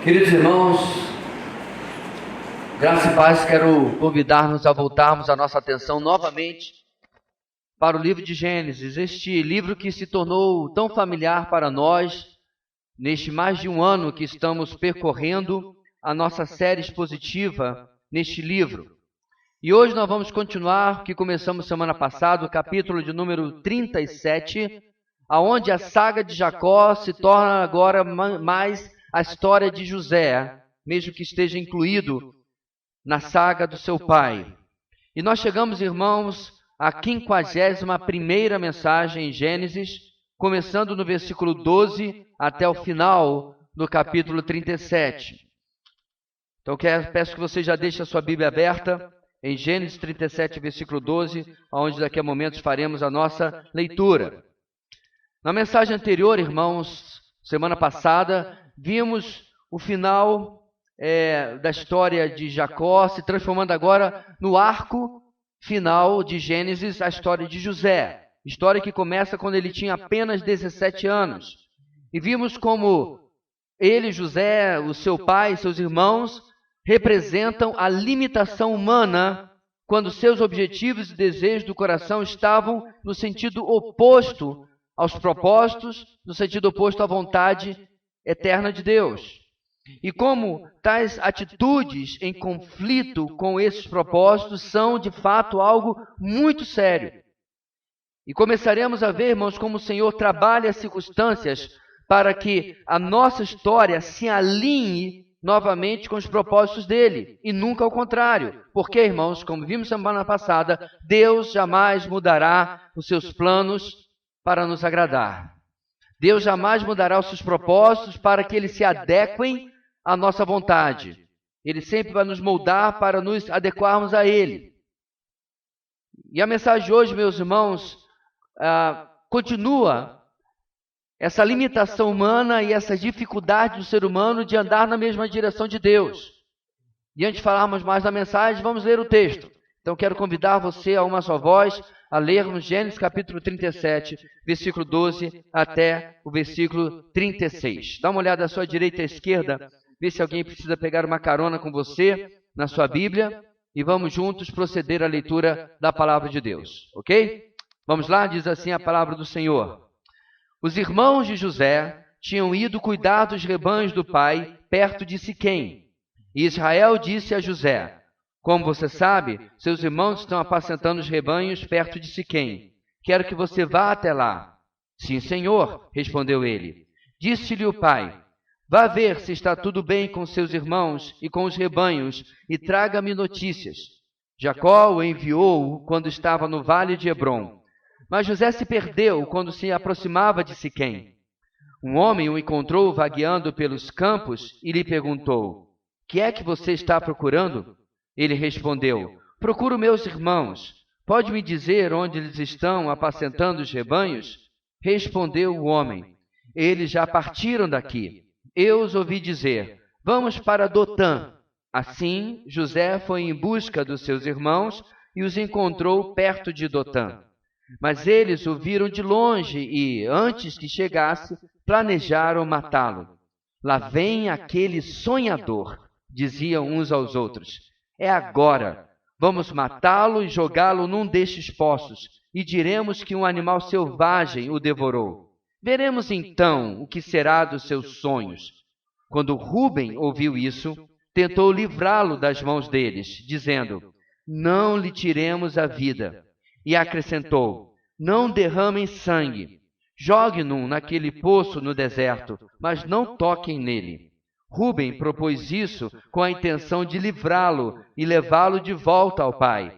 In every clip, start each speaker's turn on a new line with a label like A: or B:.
A: Queridos irmãos, graça e paz, quero convidar-nos a voltarmos a nossa atenção novamente para o livro de Gênesis, este livro que se tornou tão familiar para nós neste mais de um ano que estamos percorrendo a nossa série expositiva neste livro. E hoje nós vamos continuar o que começamos semana passada, o capítulo de número 37, aonde a saga de Jacó se torna agora mais a história de José, mesmo que esteja incluído na saga do seu pai. E nós chegamos, irmãos, à 51ª mensagem em Gênesis, começando no versículo 12 até o final do capítulo 37. Então peço que você já deixe a sua Bíblia aberta em Gênesis 37, versículo 12, onde daqui a momentos faremos a nossa leitura. Na mensagem anterior, irmãos, semana passada, vimos o final da história de Jacó, se transformando agora no arco final de Gênesis, a história de José. História que começa quando ele tinha apenas 17 anos. E vimos como ele, José, o seu pai, seus irmãos, representam a limitação humana quando seus objetivos e desejos do coração estavam no sentido oposto aos propósitos, no sentido oposto à vontade eterna de Deus. E como tais atitudes em conflito com esses propósitos são, de fato, algo muito sério. E começaremos a ver, irmãos, como o Senhor trabalha as circunstâncias para que a nossa história se alinhe novamente com os propósitos dele, e nunca ao contrário. Porque, irmãos, como vimos semana passada, Deus jamais mudará os seus planos para nos agradar. Deus jamais mudará os seus propósitos para que eles se adequem à nossa vontade. Ele sempre vai nos moldar para nos adequarmos a Ele. E a mensagem de hoje, meus irmãos, continua essa limitação humana e essa dificuldade do ser humano de andar na mesma direção de Deus. E antes de falarmos mais da mensagem, vamos ler o texto. Então quero convidar você a uma só voz a lermos Gênesis capítulo 37, versículo 12 até o versículo 36. Dá uma olhada à sua direita e à esquerda, vê se alguém precisa pegar uma carona com você na sua Bíblia e vamos juntos proceder à leitura da palavra de Deus, ok? Vamos lá, diz assim a palavra do Senhor. Os irmãos de José tinham ido cuidar dos rebanhos do pai perto de Siquém. E Israel disse a José: como você sabe, seus irmãos estão apacentando os rebanhos perto de Siquém. Quero que você vá até lá. Sim, senhor, respondeu ele. Disse-lhe o pai: vá ver se está tudo bem com seus irmãos e com os rebanhos e traga-me notícias. Jacó o enviou quando estava no vale de Hebrom. Mas José se perdeu quando se aproximava de Siquém. Um homem o encontrou vagueando pelos campos e lhe perguntou: que é que você está procurando? Ele respondeu: procuro meus irmãos. Pode me dizer onde eles estão apacentando os rebanhos? Respondeu o homem: eles já partiram daqui. Eu os ouvi dizer: vamos para Dotã. Assim, José foi em busca dos seus irmãos e os encontrou perto de Dotã. Mas eles o viram de longe e, antes que chegasse, planejaram matá-lo. Lá vem aquele sonhador, diziam uns aos outros. É agora. Vamos matá-lo e jogá-lo num destes poços, e diremos que um animal selvagem o devorou. Veremos então o que será dos seus sonhos. Quando Rúben ouviu isso, tentou livrá-lo das mãos deles, dizendo: não lhe tiremos a vida. E acrescentou: não derramem sangue. Jogue-no naquele poço no deserto, mas não toquem nele. Rúben propôs isso com a intenção de livrá-lo e levá-lo de volta ao pai.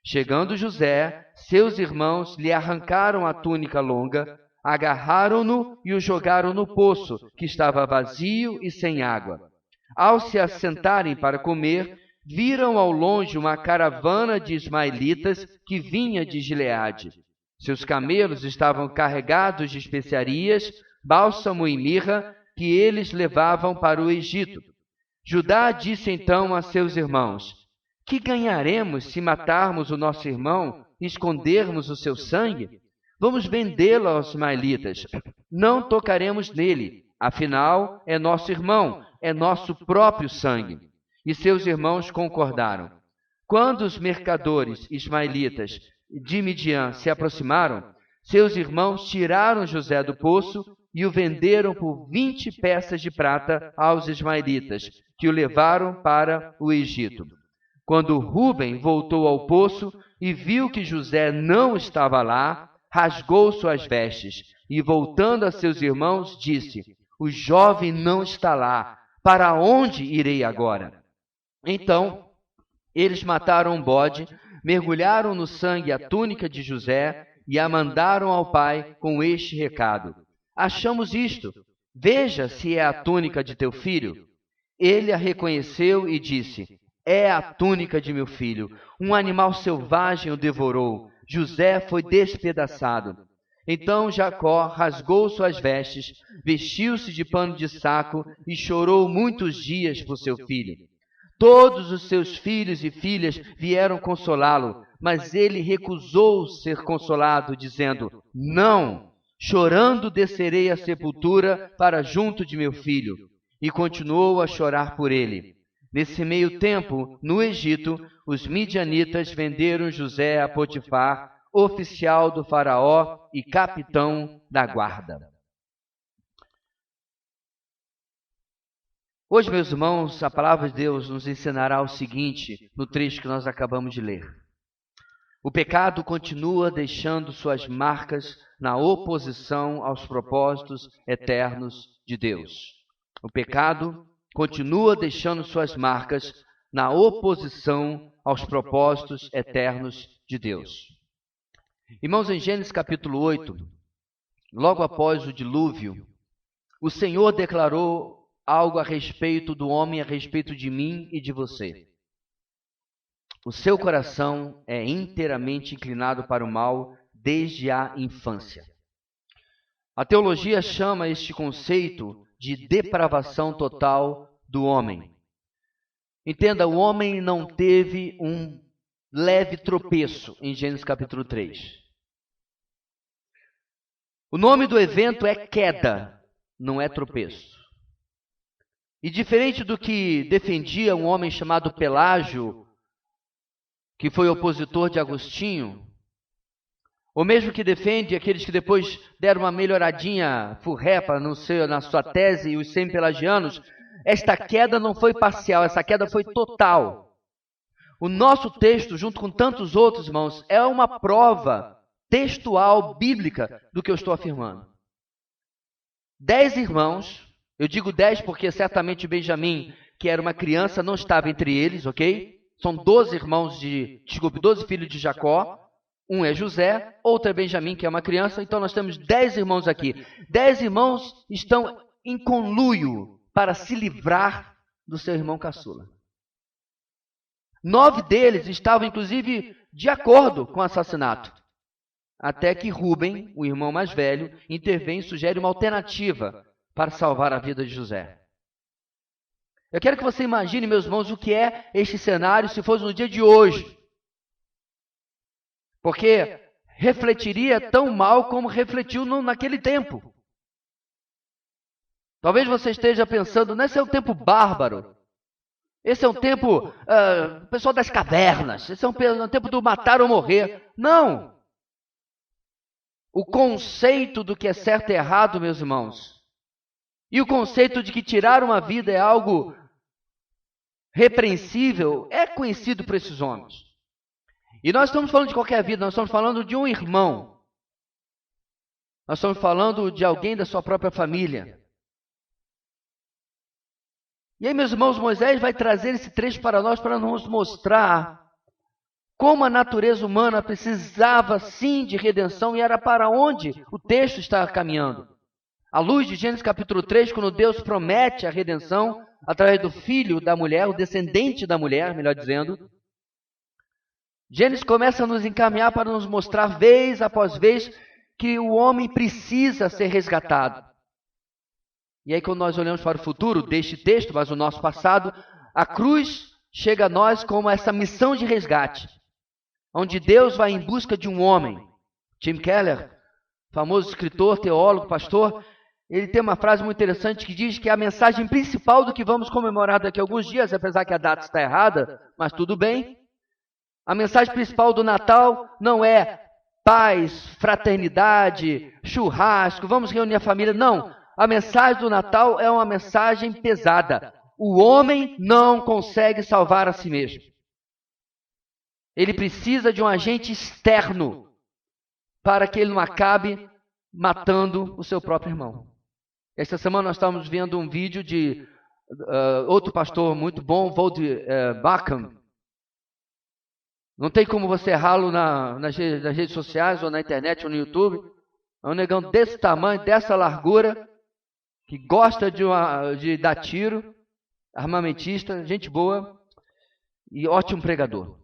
A: Chegando José, seus irmãos lhe arrancaram a túnica longa, agarraram-no e o jogaram no poço, que estava vazio e sem água. Ao se assentarem para comer, viram ao longe uma caravana de ismaelitas que vinha de Gileade. Seus camelos estavam carregados de especiarias, bálsamo e mirra, que eles levavam para o Egito. Judá disse então a seus irmãos: que ganharemos se matarmos o nosso irmão e escondermos o seu sangue? Vamos vendê-lo aos ismaelitas. Não tocaremos nele, afinal é nosso irmão, é nosso próprio sangue. E seus irmãos concordaram. Quando os mercadores ismaelitas de Midian se aproximaram, seus irmãos tiraram José do poço e o venderam por 20 peças de prata aos ismaelitas, que o levaram para o Egito. Quando Rúben voltou ao poço e viu que José não estava lá, rasgou suas vestes e, voltando a seus irmãos, disse: o jovem não está lá, para onde irei agora? Então, eles mataram um bode, mergulharam no sangue a túnica de José e a mandaram ao pai com este recado: achamos isto, veja se é a túnica de teu filho. Ele a reconheceu e disse: é a túnica de meu filho. Um animal selvagem o devorou. José foi despedaçado. Então Jacó rasgou suas vestes, vestiu-se de pano de saco e chorou muitos dias por seu filho. Todos os seus filhos e filhas vieram consolá-lo, mas ele recusou ser consolado, dizendo: não, chorando descerei à sepultura para junto de meu filho. E continuou a chorar por ele. Nesse meio tempo, no Egito, os midianitas venderam José a Potifar, oficial do faraó e capitão da guarda. Hoje, meus irmãos, a palavra de Deus nos ensinará o seguinte, no trecho que nós acabamos de ler. O pecado continua deixando suas marcas na oposição aos propósitos eternos de Deus. O pecado continua deixando suas marcas na oposição aos propósitos eternos de Deus. Irmãos, em Gênesis capítulo 8, logo após o dilúvio, o Senhor declarou algo a respeito do homem, a respeito de mim e de você. O seu coração é inteiramente inclinado para o mal desde a infância. A teologia chama este conceito de depravação total do homem. Entenda, o homem não teve um leve tropeço em Gênesis capítulo 3. O nome do evento é queda, não é tropeço. E diferente do que defendia um homem chamado Pelágio, que foi opositor de Agostinho, ou mesmo que defende aqueles que depois deram uma melhoradinha furrepa na sua tese, e os semi-pelagianos, esta queda não foi parcial, essa queda foi total. O nosso texto, junto com tantos outros, irmãos, é uma prova textual, bíblica, do que eu estou afirmando. 10 irmãos, eu digo 10 porque certamente Benjamim, que era uma criança, não estava entre eles, ok? São 12 filhos de Jacó. Um é José, outro é Benjamim, que é uma criança. Então nós temos 10 irmãos aqui. 10 irmãos estão em conluio para se livrar do seu irmão caçula. 9 deles estavam, inclusive, de acordo com o assassinato. Até que Rúben, o irmão mais velho, intervém e sugere uma alternativa para salvar a vida de José. Eu quero que você imagine, meus irmãos, o que é este cenário se fosse no dia de hoje. Porque refletiria tão mal como refletiu naquele tempo. Talvez você esteja pensando, esse é um tempo bárbaro. Esse é um tempo, pessoal das cavernas. Esse é um tempo do matar ou morrer. Não! O conceito do que é certo e errado, meus irmãos, e o conceito de que tirar uma vida é algo repreensível, é conhecido por esses homens. E nós estamos falando de qualquer vida, nós estamos falando de um irmão. Nós estamos falando de alguém da sua própria família. E aí, meus irmãos, Moisés vai trazer esse trecho para nós para nos mostrar como a natureza humana precisava sim de redenção e era para onde o texto está caminhando. À luz de Gênesis capítulo 3, quando Deus promete a redenção através do filho da mulher, o descendente da mulher, melhor dizendo, Gênesis começa a nos encaminhar para nos mostrar vez após vez que o homem precisa ser resgatado. E aí, quando nós olhamos para o futuro deste texto, mas o nosso passado, a cruz chega a nós como essa missão de resgate, onde Deus vai em busca de um homem. Tim Keller, famoso escritor, teólogo, pastor, ele tem uma frase muito interessante que diz que a mensagem principal do que vamos comemorar daqui a alguns dias, apesar que a data está errada, mas tudo bem, a mensagem principal do Natal não é paz, fraternidade, churrasco, vamos reunir a família. Não, a mensagem do Natal é uma mensagem pesada. O homem não consegue salvar a si mesmo. Ele precisa de um agente externo para que ele não acabe matando o seu próprio irmão. Esta semana nós estávamos vendo um vídeo de outro pastor muito bom, Vold Backham. Não tem como você errá-lo nas redes sociais, ou na internet, ou no YouTube. É um negão desse tamanho, dessa largura, que gosta de dar tiro, armamentista, gente boa e ótimo pregador.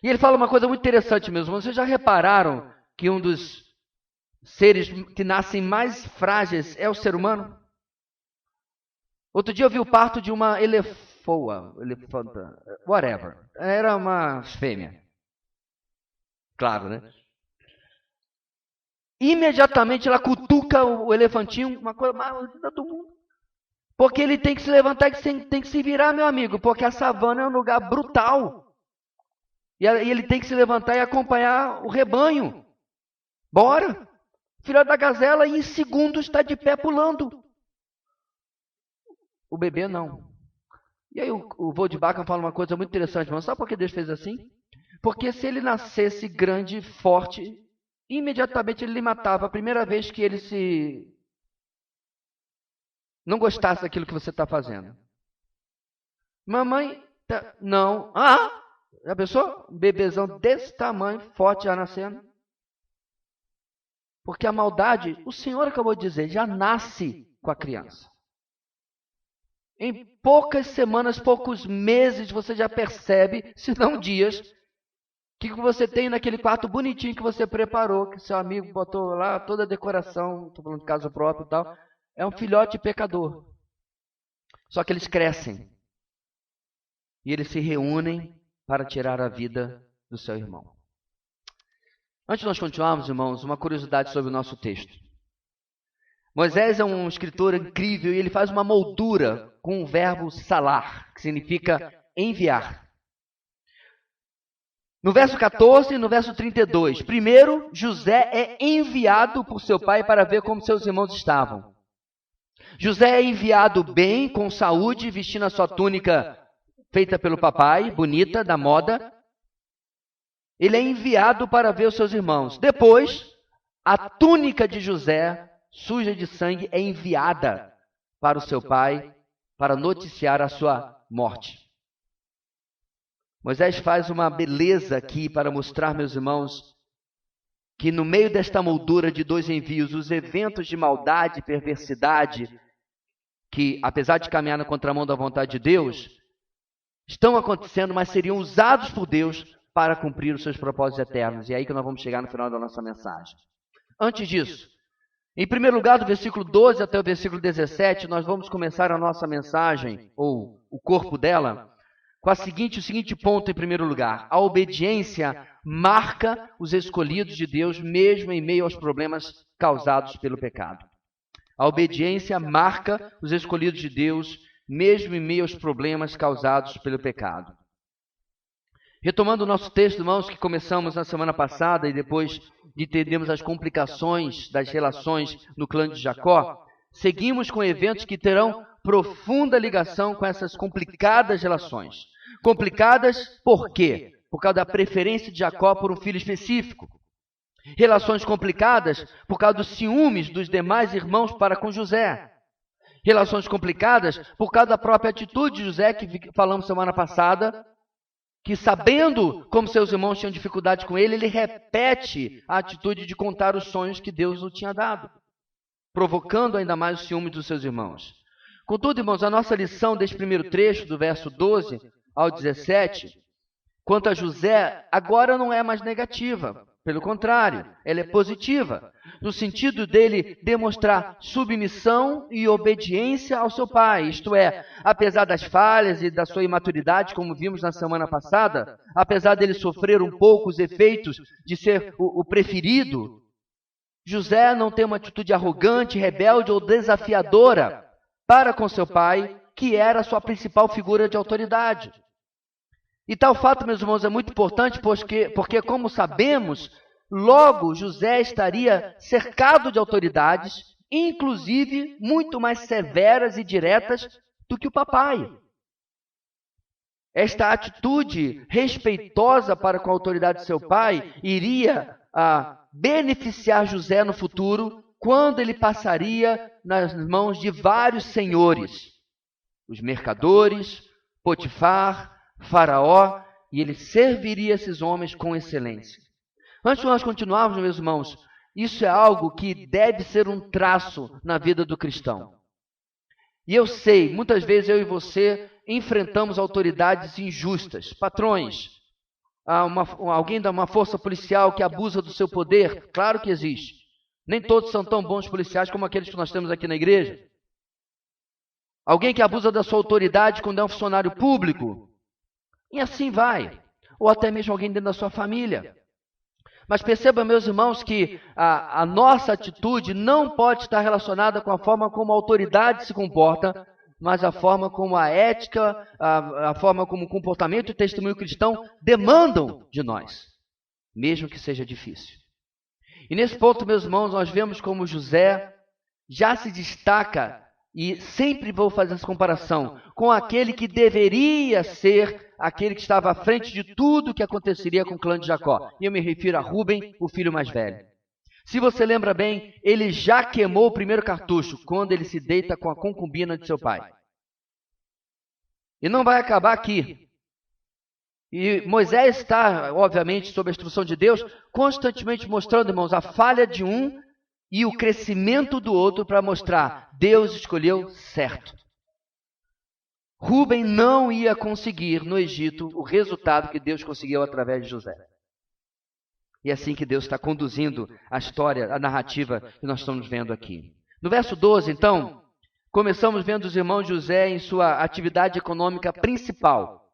A: E ele fala uma coisa muito interessante mesmo. Vocês já repararam que um dos seres que nascem mais frágeis é o ser humano? Outro dia eu vi o parto de uma elefanta, whatever. Era uma fêmea. Claro, né? Imediatamente ela cutuca o elefantinho, uma coisa mais linda do mundo. Porque ele tem que se levantar e tem que se virar, meu amigo, porque a savana é um lugar brutal. E ele tem que se levantar e acompanhar o rebanho. Bora! Filha da gazela, e em segundos está de pé pulando. O bebê não. E aí o Vold Backham fala uma coisa muito interessante, mas sabe por que Deus fez assim? Porque se ele nascesse grande, forte, imediatamente ele lhe matava. A primeira vez que ele não gostasse daquilo que você está fazendo. Mamãe, não. Já pensou? Um bebezão desse tamanho, forte, já nascendo. Porque a maldade, o Senhor acabou de dizer, já nasce com a criança. Em poucas semanas, poucos meses, você já percebe, se não dias, que você tem naquele quarto bonitinho que você preparou, que seu amigo botou lá toda a decoração, estou falando de caso próprio e tal, é um filhote pecador. Só que eles crescem. E eles se reúnem para tirar a vida do seu irmão. Antes de nós continuarmos, irmãos, uma curiosidade sobre o nosso texto. Moisés é um escritor incrível e ele faz uma moldura com o verbo salar, que significa enviar. No verso 14 e no verso 32, primeiro, José é enviado por seu pai para ver como seus irmãos estavam. José é enviado bem, com saúde, vestindo a sua túnica feita pelo papai, bonita, da moda. Ele é enviado para ver os seus irmãos. Depois, a túnica de José, suja de sangue, é enviada para o seu pai para noticiar a sua morte. Moisés faz uma beleza aqui para mostrar, meus irmãos, que no meio desta moldura de dois envios, os eventos de maldade e perversidade, que apesar de caminhar na contramão da vontade de Deus, estão acontecendo, mas seriam usados por Deus para cumprir os seus propósitos eternos. E é aí que nós vamos chegar no final da nossa mensagem. Antes disso, em primeiro lugar, do versículo 12 até o versículo 17, nós vamos começar a nossa mensagem, ou o corpo dela, com o seguinte ponto em primeiro lugar. A obediência marca os escolhidos de Deus, mesmo em meio aos problemas causados pelo pecado. A obediência marca os escolhidos de Deus, mesmo em meio aos problemas causados pelo pecado. Retomando o nosso texto, irmãos, que começamos na semana passada e depois de entendermos as complicações das relações no clã de Jacó, seguimos com eventos que terão profunda ligação com essas complicadas relações. Complicadas por quê? Por causa da preferência de Jacó por um filho específico. Relações complicadas por causa dos ciúmes dos demais irmãos para com José. Relações complicadas por causa da própria atitude de José, que falamos semana passada, que sabendo como seus irmãos tinham dificuldade com ele repete a atitude de contar os sonhos que Deus o tinha dado, provocando ainda mais o ciúme dos seus irmãos. Contudo, irmãos, a nossa lição deste primeiro trecho, do verso 12 ao 17, quanto a José, agora não é mais negativa. Pelo contrário, ela é positiva, no sentido dele demonstrar submissão e obediência ao seu pai. Isto é, apesar das falhas e da sua imaturidade, como vimos na semana passada, apesar dele sofrer um pouco os efeitos de ser o preferido, José não tem uma atitude arrogante, rebelde ou desafiadora para com seu pai, que era a sua principal figura de autoridade. E tal fato, meus irmãos, é muito importante, porque como sabemos, logo José estaria cercado de autoridades, inclusive muito mais severas e diretas do que o papai. Esta atitude respeitosa para com a autoridade de seu pai iria beneficiar José no futuro, quando ele passaria nas mãos de vários senhores, os mercadores, Potifar, Faraó, e ele serviria esses homens com excelência. Antes de nós continuarmos, meus irmãos, isso é algo que deve ser um traço na vida do cristão. E eu sei, muitas vezes eu e você enfrentamos autoridades injustas, patrões, alguém da uma força policial que abusa do seu poder. Claro que existe. Nem todos são tão bons policiais como aqueles que nós temos aqui na igreja. Alguém que abusa da sua autoridade quando é um funcionário público. E assim vai. Ou até mesmo alguém dentro da sua família. Mas perceba, meus irmãos, que a nossa atitude não pode estar relacionada com a forma como a autoridade se comporta, mas a forma como a ética, a forma como o comportamento e o testemunho cristão demandam de nós, mesmo que seja difícil. E nesse ponto, meus irmãos, nós vemos como José já se destaca, e sempre vou fazer essa comparação, com aquele que deveria ser aquele que estava à frente de tudo o que aconteceria com o clã de Jacó. E eu me refiro a Rúben, o filho mais velho. Se você lembra bem, ele já queimou o primeiro cartucho, quando ele se deita com a concubina de seu pai. E não vai acabar aqui. E Moisés está, obviamente, sob a instrução de Deus, constantemente mostrando, irmãos, a falha de um e o crescimento do outro para mostrar, Deus escolheu certo. Rúben não ia conseguir no Egito o resultado que Deus conseguiu através de José. E é assim que Deus está conduzindo a história, a narrativa que nós estamos vendo aqui. No verso 12, então, começamos vendo os irmãos de José em sua atividade econômica principal,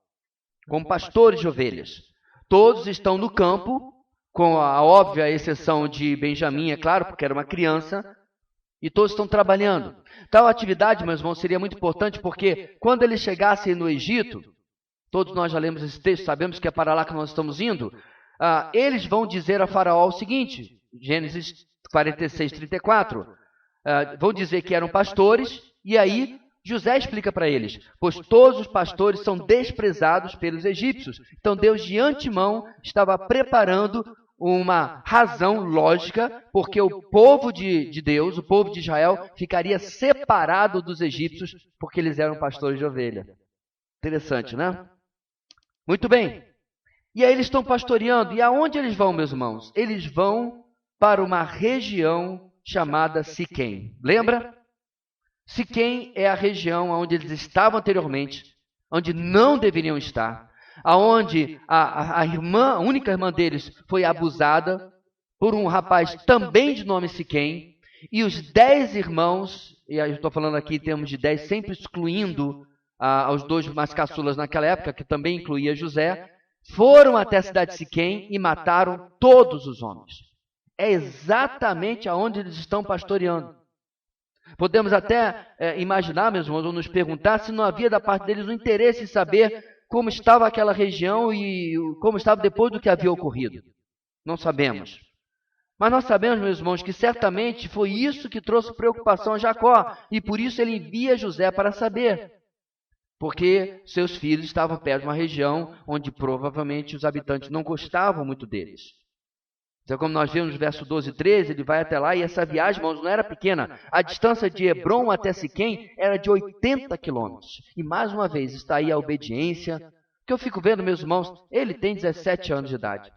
A: como pastores de ovelhas. Todos estão no campo, com a óbvia exceção de Benjamim, é claro, porque era uma criança, e todos estão trabalhando. Tal atividade, meus irmãos, seria muito importante, porque quando eles chegassem no Egito, todos nós já lemos esse texto, sabemos que é para lá que nós estamos indo, eles vão dizer a Faraó o seguinte, Gênesis 46, 34, vão dizer que eram pastores, e aí José explica para eles, pois todos os pastores são desprezados pelos egípcios. Então Deus de antemão estava preparando uma razão lógica, porque o povo de Deus, o povo de Israel, ficaria separado dos egípcios, porque eles eram pastores de ovelha. Interessante, né? Muito bem. E aí eles estão pastoreando. E aonde eles vão, meus irmãos? Eles vão para uma região chamada Siquém. Lembra? Siquém é a região onde eles estavam anteriormente, onde não deveriam estar, aonde a única irmã deles foi abusada por um rapaz também de nome Siquém, e os 10 irmãos, e eu estou falando aqui em termos de 10, sempre excluindo os 2 mais caçulas naquela época, que também incluía José, foram até a cidade de Siquém e mataram todos os homens. É exatamente aonde eles estão pastoreando. Podemos até imaginar, meus irmãos, ou nos perguntar se não havia da parte deles um interesse em saber como estava aquela região e como estava depois do que havia ocorrido. Não sabemos. Mas nós sabemos, meus irmãos, que certamente foi isso que trouxe preocupação a Jacó, e por isso ele envia José para saber. Porque seus filhos estavam perto de uma região onde provavelmente os habitantes não gostavam muito deles. Então, como nós vemos no verso 12 e 13, ele vai até lá, e essa viagem, irmãos, não era pequena. A distância de Hebrom até Siquém era de 80 quilômetros. E mais uma vez está aí a obediência, que eu fico vendo, meus irmãos, ele tem 17 anos de idade.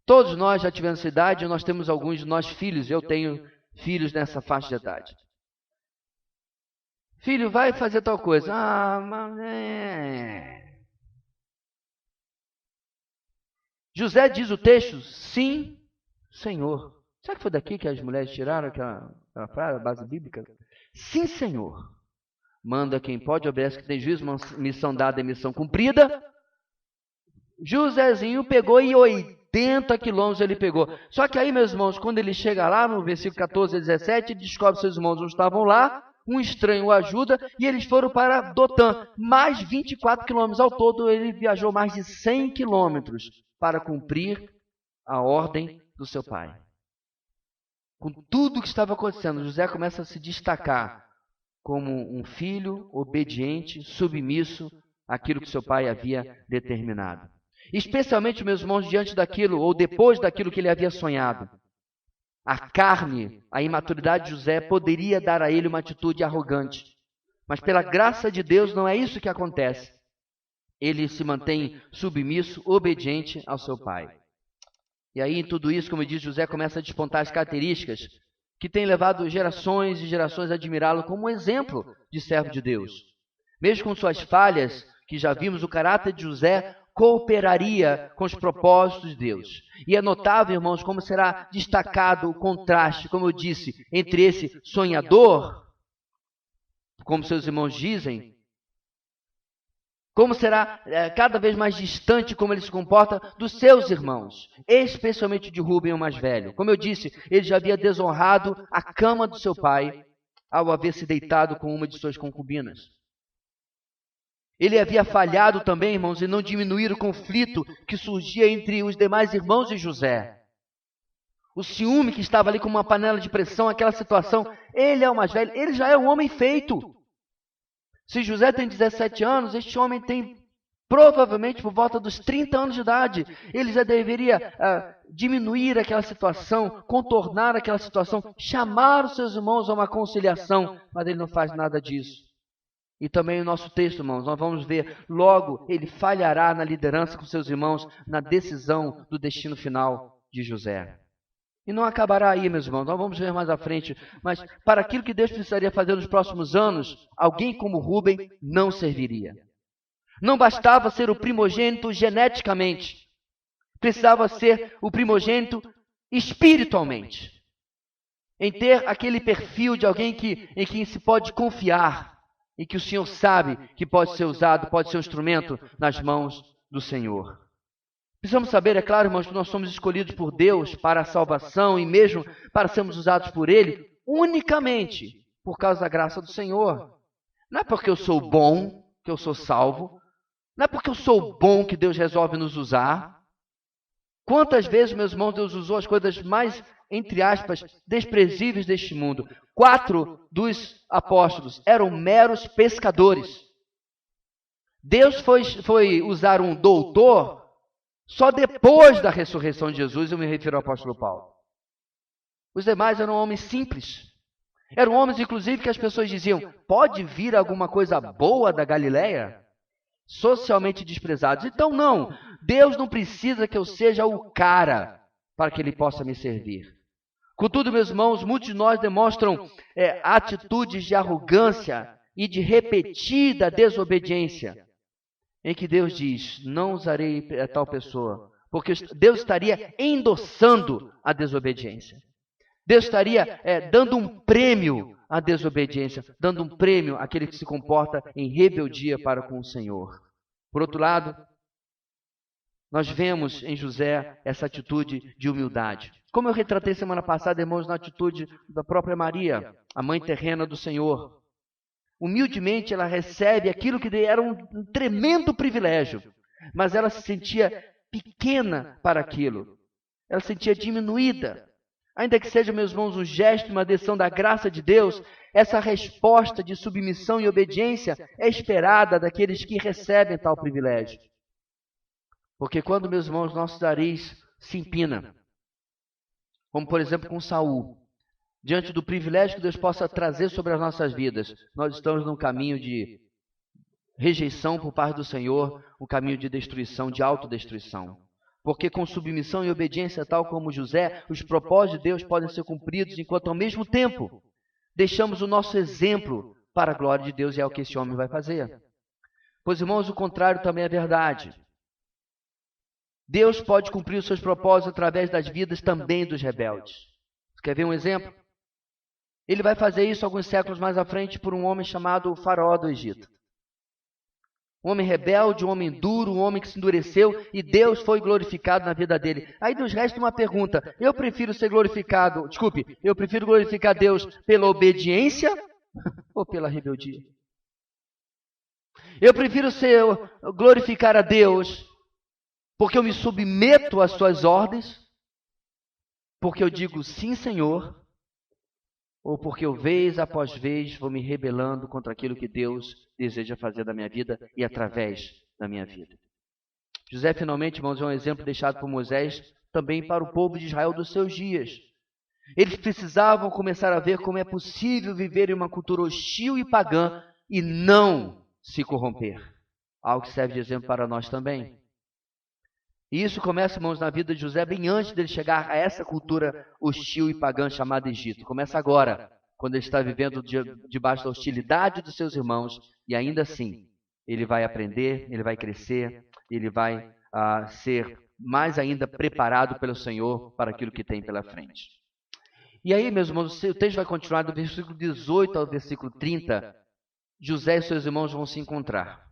A: Todos nós já tivemos essa idade, nós temos alguns de nós filhos, eu tenho filhos nessa faixa de idade. Filho, vai fazer tal coisa. Mas José diz o texto, sim, Senhor. Será que foi daqui que as mulheres tiraram aquela frase, a base bíblica? Sim, Senhor. Manda quem pode, obedece que tem juízo, missão dada e missão cumprida. Josézinho pegou e 80 quilômetros ele pegou. Só que aí, meus irmãos, quando ele chega lá no versículo 14 a 17, ele descobre que seus irmãos não estavam lá, um estranho o ajuda e eles foram para Dotã. Mais 24 quilômetros ao todo, ele viajou mais de 100 quilômetros para cumprir a ordem do seu pai. Com tudo o que estava acontecendo, José começa a se destacar como um filho obediente, submisso àquilo que seu pai havia determinado. Especialmente, meus irmãos, diante daquilo, ou depois daquilo que ele havia sonhado. A carne, a imaturidade de José poderia dar a ele uma atitude arrogante. Mas pela graça de Deus não é isso que acontece. Ele se mantém submisso, obediente ao seu pai. E aí, em tudo isso, como diz José, começa a despontar as características que têm levado gerações e gerações a admirá-lo como um exemplo de servo de Deus. Mesmo com suas falhas, que já vimos, o caráter de José cooperaria com os propósitos de Deus. E é notável, irmãos, como será destacado o contraste, como eu disse, entre esse sonhador, como seus irmãos dizem, como será cada vez mais distante como ele se comporta dos seus irmãos, especialmente de Rubem, o mais velho. Como eu disse, ele já havia desonrado a cama do seu pai ao haver se deitado com uma de suas concubinas. Ele havia falhado também, irmãos, em não diminuir o conflito que surgia entre os demais irmãos de José. O ciúme que estava ali como uma panela de pressão, aquela situação. Ele é o mais velho, ele já é um homem feito. Se José tem 17 anos, este homem tem provavelmente por volta dos 30 anos de idade. Ele já deveria diminuir aquela situação, contornar aquela situação, chamar os seus irmãos a uma conciliação, mas ele não faz nada disso. E também o nosso texto, irmãos, nós vamos ver, logo ele falhará na liderança com seus irmãos, na decisão do destino final de José. E não acabará aí, meus irmãos, nós vamos ver mais à frente, mas para aquilo que Deus precisaria fazer nos próximos anos, alguém como Rubem não serviria. Não bastava ser o primogênito geneticamente, precisava ser o primogênito espiritualmente, em ter aquele perfil de alguém em quem se pode confiar, e que o Senhor sabe que pode ser usado, pode ser um instrumento nas mãos do Senhor. Precisamos saber, é claro, irmãos, que nós somos escolhidos por Deus para a salvação e mesmo para sermos usados por Ele unicamente por causa da graça do Senhor. Não é porque eu sou bom que eu sou salvo. Não é porque eu sou bom que Deus resolve nos usar. Quantas vezes, meus irmãos, Deus usou as coisas mais, entre aspas, desprezíveis deste mundo. 4 dos apóstolos eram meros pescadores. Deus foi usar um doutor só depois da ressurreição de Jesus, eu me refiro ao apóstolo Paulo. Os demais eram homens simples. Eram homens, inclusive, que as pessoas diziam, pode vir alguma coisa boa da Galileia? Socialmente desprezados. Então não, Deus não precisa que eu seja o cara para que Ele possa me servir. Contudo, meus irmãos, muitos de nós demonstram atitudes de arrogância e de repetida desobediência, em que Deus diz, não usarei tal pessoa, porque Deus estaria endossando a desobediência. Deus estaria dando um prêmio à desobediência, dando um prêmio àquele que se comporta em rebeldia para com o Senhor. Por outro lado, nós vemos em José essa atitude de humildade. Como eu retratei semana passada, irmãos, na atitude da própria Maria, a mãe terrena do Senhor. Humildemente ela recebe aquilo que era um tremendo privilégio, mas ela se sentia pequena para aquilo. Ela se sentia diminuída. Ainda que seja, meus irmãos, um gesto, uma decisão da graça de Deus, essa resposta de submissão e obediência é esperada daqueles que recebem tal privilégio. Porque quando, meus irmãos, nosso nariz se empina, como por exemplo com Saul, diante do privilégio que Deus possa trazer sobre as nossas vidas, nós estamos num caminho de rejeição por parte do Senhor, um caminho de destruição, de autodestruição. Porque com submissão e obediência, tal como José, os propósitos de Deus podem ser cumpridos, enquanto ao mesmo tempo deixamos o nosso exemplo para a glória de Deus, e é o que esse homem vai fazer. Pois, irmãos, o contrário também é verdade. Deus pode cumprir os seus propósitos através das vidas também dos rebeldes. Quer ver um exemplo? Ele vai fazer isso alguns séculos mais à frente por um homem chamado Faraó do Egito. Um homem rebelde, um homem duro, um homem que se endureceu e Deus foi glorificado na vida dele. Aí nos resta uma pergunta: eu prefiro glorificar Deus pela obediência ou pela rebeldia? Eu prefiro glorificar a Deus porque eu me submeto às suas ordens, porque eu digo sim, Senhor, ou porque eu vez após vez vou me rebelando contra aquilo que Deus deseja fazer da minha vida e através da minha vida. José, finalmente, irmãos, é um exemplo deixado por Moisés também para o povo de Israel dos seus dias. Eles precisavam começar a ver como é possível viver em uma cultura hostil e pagã e não se corromper. Algo que serve de exemplo para nós também. E isso começa, irmãos, na vida de José bem antes dele chegar a essa cultura hostil e pagã chamada Egito. Começa agora, quando ele está vivendo debaixo da hostilidade dos seus irmãos, e ainda assim, ele vai aprender, ele vai crescer, ele vai ser mais ainda preparado pelo Senhor para aquilo que tem pela frente. E aí, meus irmãos, o texto vai continuar do versículo 18 ao versículo 30, José e seus irmãos vão se encontrar.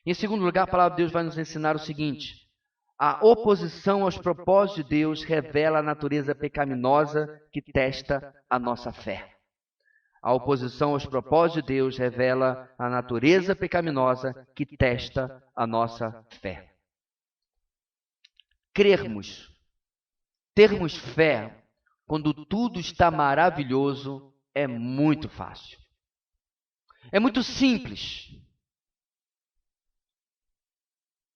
A: Em segundo lugar, a palavra de Deus vai nos ensinar o seguinte: a oposição aos propósitos de Deus revela a natureza pecaminosa que testa a nossa fé. A oposição aos propósitos de Deus revela a natureza pecaminosa que testa a nossa fé. Termos fé, quando tudo está maravilhoso, é muito fácil. É muito simples.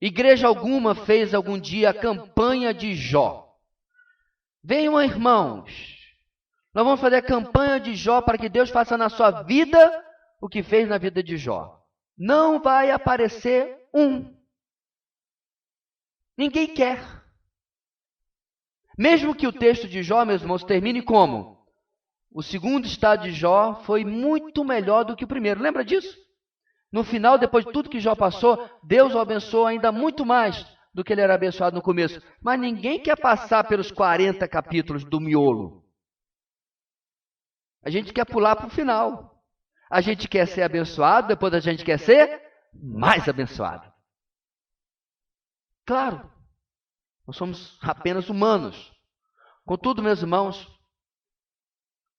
A: Igreja alguma fez algum dia a campanha de Jó. Venham, irmãos, nós vamos fazer a campanha de Jó para que Deus faça na sua vida o que fez na vida de Jó. Não vai aparecer um. Ninguém quer. Mesmo que o texto de Jó, meus irmãos, termine como? O segundo estado de Jó foi muito melhor do que o primeiro. Lembra disso? No final, depois de tudo que Jó passou, Deus o abençoou ainda muito mais do que ele era abençoado no começo. Mas ninguém quer passar pelos 40 capítulos do miolo. A gente quer pular para o final. A gente quer ser abençoado, depois a gente quer ser mais abençoado. Claro, nós somos apenas humanos. Contudo, meus irmãos,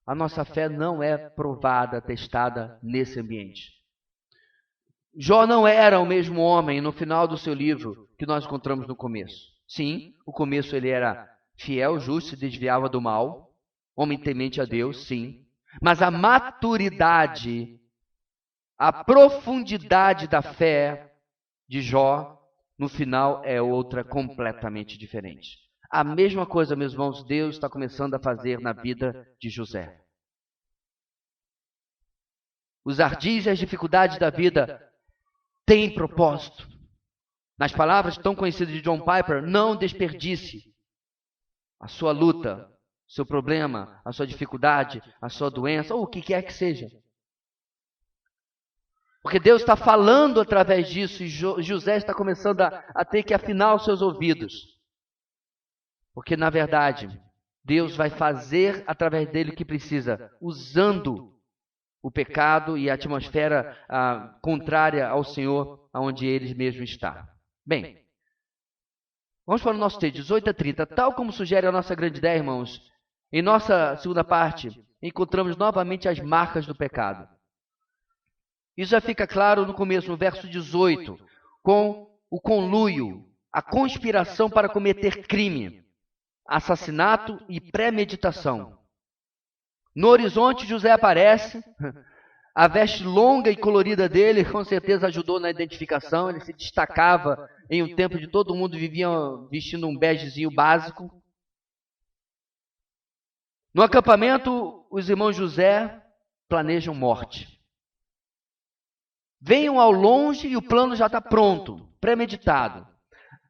A: a nossa fé não é provada, testada nesse ambiente. Jó não era o mesmo homem no final do seu livro que nós encontramos no começo. Sim, no começo ele era fiel, justo, se desviava do mal, homem temente a Deus, sim. Mas a maturidade, a profundidade da fé de Jó, no final é outra completamente diferente. A mesma coisa, meus irmãos, Deus está começando a fazer na vida de José. Os ardis e as dificuldades da vida têm propósito. Nas palavras tão conhecidas de John Piper, não desperdice a sua luta, seu problema, a sua dificuldade, a sua doença, ou o que quer que seja. Porque Deus está falando através disso e José está começando a ter que afinar os seus ouvidos. Porque, na verdade, Deus vai fazer através dele o que precisa, usando o pecado e a atmosfera contrária ao Senhor, onde ele mesmo está. Bem, vamos para o nosso texto, 18 a 30. Tal como sugere a nossa grande ideia, irmãos, em nossa segunda parte, encontramos novamente as marcas do pecado. Isso já fica claro no começo, no verso 18, com o conluio, a conspiração para cometer crime, assassinato e premeditação. No horizonte, José aparece. A veste longa e colorida dele com certeza ajudou na identificação. Ele se destacava em um tempo de todo mundo vivia vestindo um begezinho básico. No acampamento, os irmãos José planejam morte. Venham ao longe e o plano já está pronto, premeditado.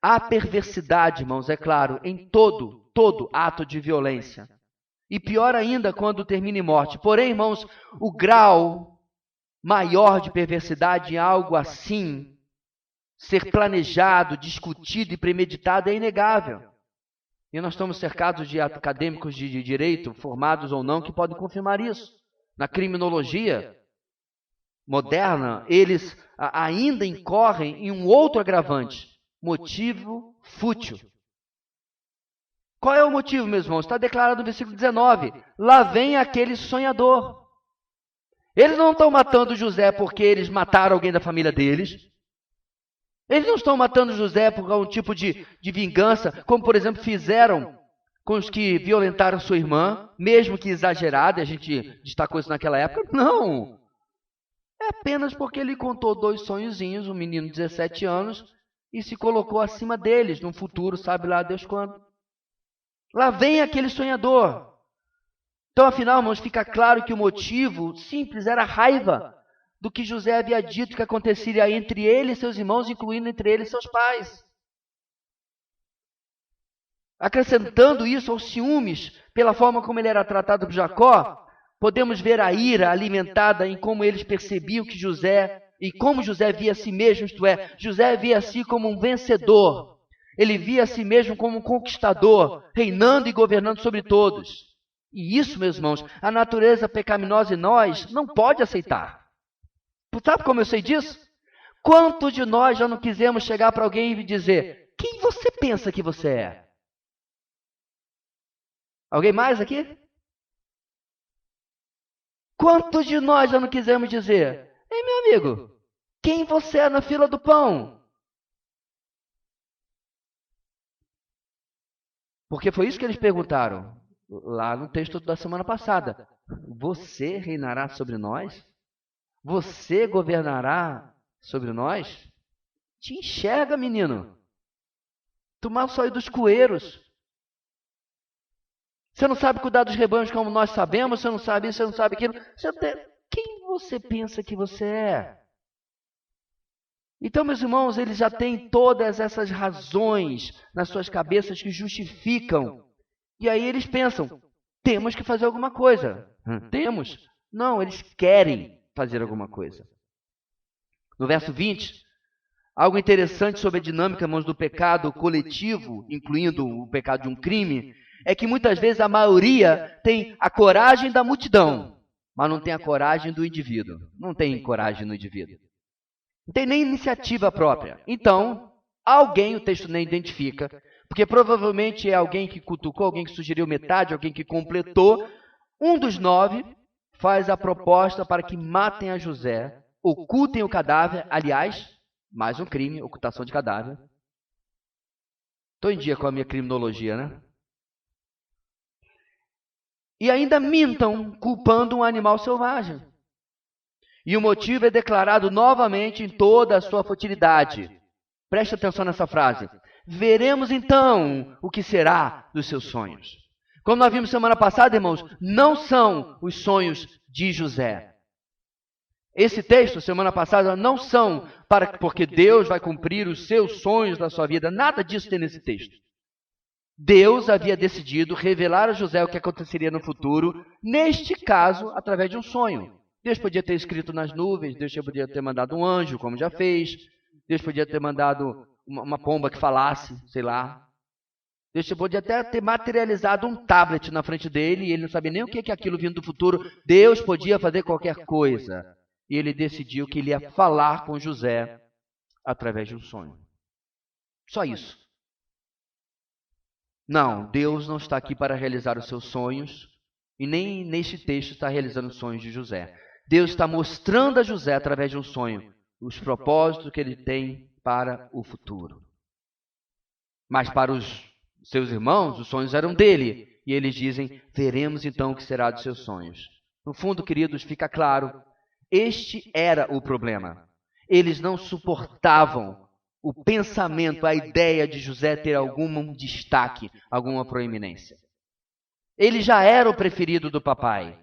A: Há perversidade, irmãos, é claro, em todo ato de violência. E pior ainda quando termina em morte. Porém, irmãos, o grau maior de perversidade em algo assim, ser planejado, discutido e premeditado, é inegável. E nós estamos cercados de acadêmicos de direito, formados ou não, que podem confirmar isso. Na criminologia, moderna, eles ainda incorrem em um outro agravante: motivo fútil. Qual é o motivo, meus irmãos? Está declarado no versículo 19. Lá vem aquele sonhador. Eles não estão matando José porque eles mataram alguém da família deles. Eles não estão matando José por algum tipo de vingança, como, por exemplo, fizeram com os que violentaram sua irmã, mesmo que exagerada, a gente destacou isso naquela época. Não! É apenas porque ele contou 2 sonhozinhos, um menino de 17 anos, e se colocou acima deles, num futuro, sabe lá Deus quando. Lá vem aquele sonhador. Então, afinal, irmãos, fica claro que o motivo simples era a raiva do que José havia dito que aconteceria entre ele e seus irmãos, incluindo entre eles seus pais. Acrescentando isso aos ciúmes, pela forma como ele era tratado por Jacó, podemos ver a ira alimentada em como eles percebiam que José, e como José via a si mesmo, isto é, José via a si como um vencedor. Ele via a si mesmo como um conquistador, reinando e governando sobre todos. E isso, meus irmãos, a natureza pecaminosa em nós não pode aceitar. Sabe como eu sei disso? Quantos de nós já não quisemos chegar para alguém e dizer: quem você pensa que você é? Alguém mais aqui? Quantos de nós já não quisemos dizer: ei, meu amigo, quem você é na fila do pão? Porque foi isso que eles perguntaram lá no texto da semana passada. Você reinará sobre nós? Você governará sobre nós? Te enxerga, menino. Tu mal saiu dos coeiros. Você não sabe cuidar dos rebanhos como nós sabemos, você não sabe isso, você não sabe aquilo. Quem você pensa que você é? Então, meus irmãos, eles já têm todas essas razões nas suas cabeças que justificam. E aí eles pensam: temos que fazer alguma coisa. Temos? Não, eles querem fazer alguma coisa. No verso 20, algo interessante sobre a dinâmica, irmãos, do pecado coletivo, incluindo o pecado de um crime, é que muitas vezes a maioria tem a coragem da multidão, mas não tem a coragem do indivíduo. Não tem coragem no indivíduo. Não tem nem iniciativa própria. Então, alguém, o texto nem identifica, porque provavelmente é alguém que cutucou, alguém que sugeriu metade, alguém que completou. Um dos 9 faz a proposta para que matem a José, ocultem o cadáver. Aliás, mais um crime, ocultação de cadáver. Estou em dia com a minha criminologia, né? E ainda mintam, culpando um animal selvagem. E o motivo é declarado novamente em toda a sua futilidade. Preste atenção nessa frase. Veremos então o que será dos seus sonhos. Como nós vimos semana passada, irmãos, não são os sonhos de José. Esse texto, semana passada, não são porque Deus vai cumprir os seus sonhos na sua vida. Nada disso tem nesse texto. Deus havia decidido revelar a José o que aconteceria no futuro, neste caso, através de um sonho. Deus podia ter escrito nas nuvens, Deus podia ter mandado um anjo, como já fez. Deus podia ter mandado uma pomba que falasse, sei lá. Deus podia até ter materializado um tablet na frente dele e ele não sabia nem o que é aquilo vindo do futuro. Deus podia fazer qualquer coisa. E ele decidiu que ele ia falar com José através de um sonho. Só isso. Não, Deus não está aqui para realizar os seus sonhos e nem neste texto está realizando os sonhos de José. Deus está mostrando a José através de um sonho os propósitos que ele tem para o futuro. Mas para os seus irmãos, os sonhos eram dele. E eles dizem: veremos então o que será dos seus sonhos. No fundo, queridos, fica claro, este era o problema. Eles não suportavam o pensamento, a ideia de José ter algum destaque, alguma proeminência. Ele já era o preferido do papai.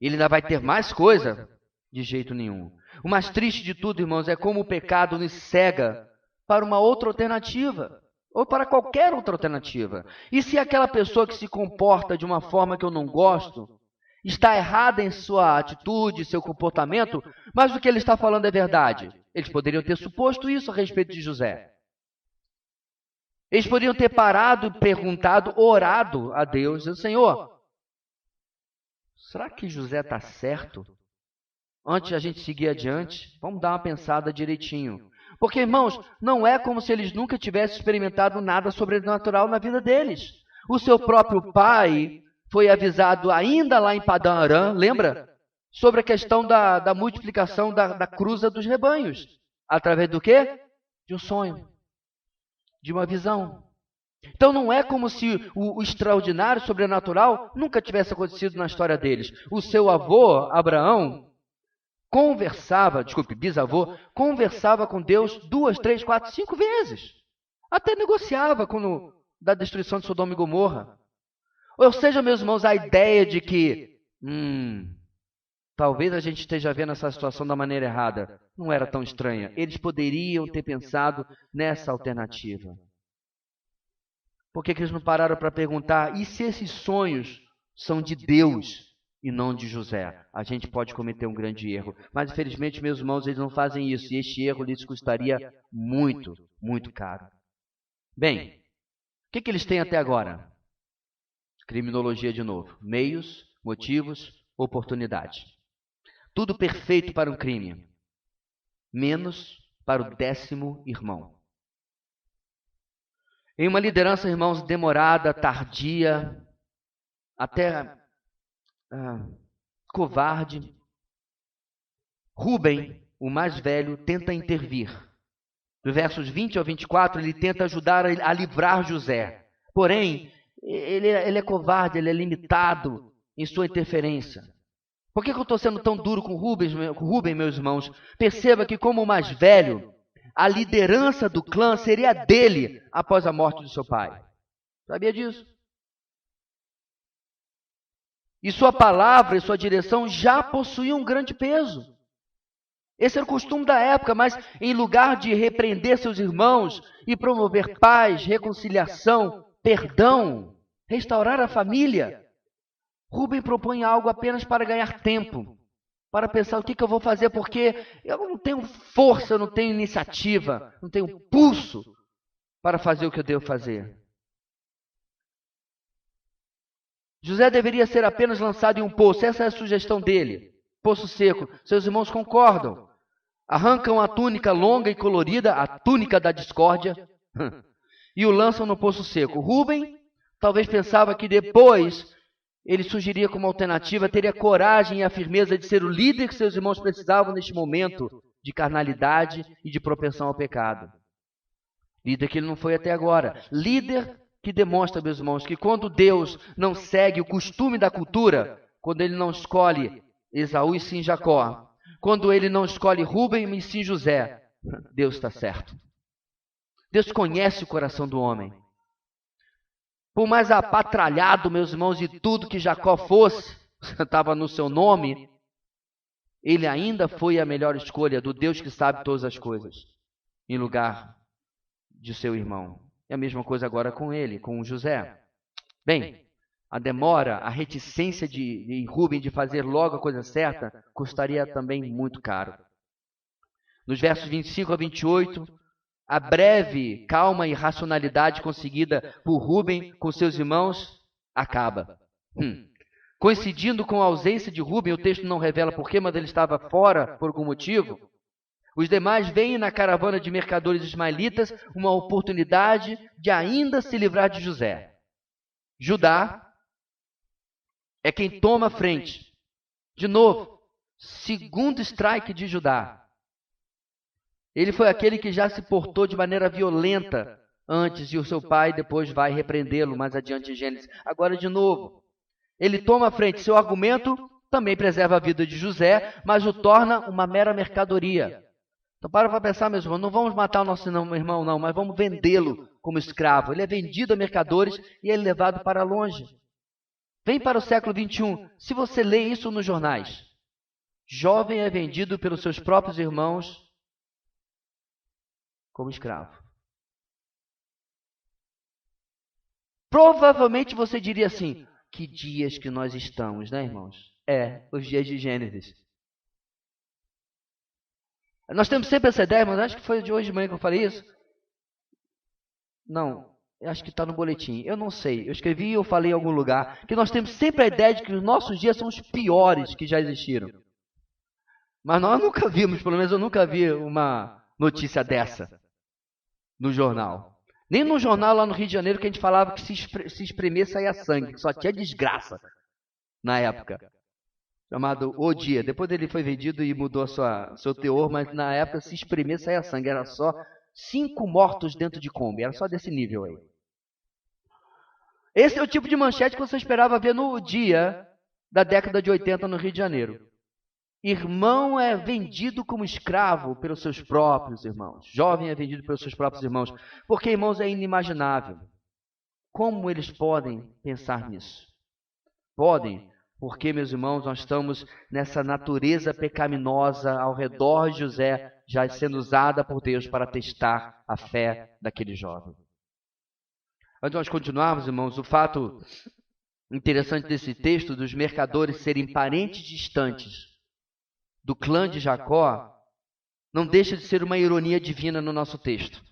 A: Ele ainda vai ter mais coisa? De jeito nenhum. O mais triste de tudo, irmãos, é como o pecado nos cega para uma outra alternativa, ou para qualquer outra alternativa. E se aquela pessoa que se comporta de uma forma que eu não gosto, está errada em sua atitude, seu comportamento, mas o que ele está falando é verdade. Eles poderiam ter suposto isso a respeito de José. Eles poderiam ter parado, perguntado, orado a Deus, dizendo: Senhor, será que José está certo? antes de a gente seguir adiante, vamos dar uma pensada direitinho. Porque, irmãos, não é como se eles nunca tivessem experimentado nada sobrenatural na vida deles. O seu próprio pai foi avisado ainda lá em Padã Arã, lembra? Sobre a questão da multiplicação da cruza dos rebanhos. Através do quê? De um sonho, de uma visão. Então não é como se o extraordinário, sobrenatural, nunca tivesse acontecido na história deles. O seu avô, Abraão, bisavô, conversava com Deus 2, 3, 4, 5 vezes. Até negociava da destruição de Sodoma e Gomorra. Ou seja, meus irmãos, a ideia de que talvez a gente esteja vendo essa situação da maneira errada não era tão estranha. Eles poderiam ter pensado nessa alternativa. Por que eles não pararam para perguntar, e se esses sonhos são de Deus e não de José? A gente pode cometer um grande erro. Mas, infelizmente, meus irmãos, eles não fazem isso. E este erro lhes custaria muito, muito caro. Bem, o que eles têm até agora? Criminologia de novo. Meios, motivos, oportunidade. Tudo perfeito para um crime, menos para o 10º irmão. Em uma liderança, irmãos, demorada, tardia, até covarde, Rúben, o mais velho, tenta intervir. Do versos 20 ao 24, ele tenta ajudar a livrar José. Porém, ele é covarde, ele é limitado em sua interferência. Por que eu estou sendo tão duro com Rúben, meus irmãos? Perceba que, como o mais velho, a liderança do clã seria dele após a morte do seu pai. Sabia disso? E sua palavra e sua direção já possuíam um grande peso. Esse era o costume da época, mas em lugar de repreender seus irmãos e promover paz, reconciliação, perdão, restaurar a família, Rúben propõe algo apenas para ganhar tempo, para pensar o que eu vou fazer, porque eu não tenho força, eu não tenho iniciativa, não tenho pulso para fazer o que eu devo fazer. José deveria ser apenas lançado em um poço, essa é a sugestão dele, poço seco. Seus irmãos concordam, arrancam a túnica longa e colorida, a túnica da discórdia, e o lançam no poço seco. Rúben talvez pensava que depois ele surgiria como alternativa, teria coragem e a firmeza de ser o líder que seus irmãos precisavam neste momento de carnalidade e de propensão ao pecado. Líder que ele não foi até agora. Líder que demonstra, meus irmãos, que quando Deus não segue o costume da cultura, quando ele não escolhe Esaú e sim Jacó, quando ele não escolhe Rúben e sim José, Deus está certo. Deus conhece o coração do homem. Por mais apatralhado, meus irmãos, de tudo que Jacó fosse, estava no seu nome, ele ainda foi a melhor escolha do Deus que sabe todas as coisas, em lugar de seu irmão. É a mesma coisa agora com ele, com José. Bem, a demora, a reticência de Rúben de fazer logo a coisa certa, custaria também muito caro. Nos versos 25 a 28, a breve calma e racionalidade conseguida por Rúben com seus irmãos acaba. Coincidindo com a ausência de Rúben, o texto não revela porquê, mas ele estava fora por algum motivo. Os demais veem na caravana de mercadores ismaelitas uma oportunidade de ainda se livrar de José. Judá é quem toma a frente. De novo, segundo strike de Judá. Ele foi aquele que já se portou de maneira violenta antes, e o seu pai depois vai repreendê-lo mais adiante em Gênesis. Agora, de novo, ele toma a frente. Seu argumento também preserva a vida de José, mas o torna uma mera mercadoria. Então, para pensar, meus irmãos, não vamos matar o nosso irmão, não, mas vamos vendê-lo como escravo. Ele é vendido a mercadores e é levado para longe. Vem para o século 21. Se você lê isso nos jornais, jovem é vendido pelos seus próprios irmãos como escravo. Provavelmente você diria assim, que dias que nós estamos, né, irmãos? Os dias de Gênesis. Nós temos sempre essa ideia, mas acho que foi de hoje de manhã que eu falei isso. Não, eu acho que está no boletim. Eu não sei, eu escrevi ou falei em algum lugar, que nós temos sempre a ideia de que os nossos dias são os piores que já existiram. Mas nós nunca vimos, pelo menos eu nunca vi uma notícia dessa no jornal. Nem no jornal lá no Rio de Janeiro que a gente falava que se espremer saía sangue, que só tinha desgraça na época. Chamado O Dia. Depois ele foi vendido e mudou seu teor, mas na época se espremer saía sangue. Era só 5 mortos dentro de Kombi. Era só desse nível aí. Esse é o tipo de manchete que você esperava ver no Dia da década de 80 no Rio de Janeiro. Irmão é vendido como escravo pelos seus próprios irmãos. Jovem é vendido pelos seus próprios irmãos. Porque, irmãos, é inimaginável. Como eles podem pensar nisso? Podem, porque, meus irmãos, nós estamos nessa natureza pecaminosa ao redor de José, já sendo usada por Deus para testar a fé daquele jovem. Antes de nós continuarmos, irmãos, o fato interessante desse texto dos mercadores serem parentes distantes do clã de Jacó não deixa de ser uma ironia divina no nosso texto.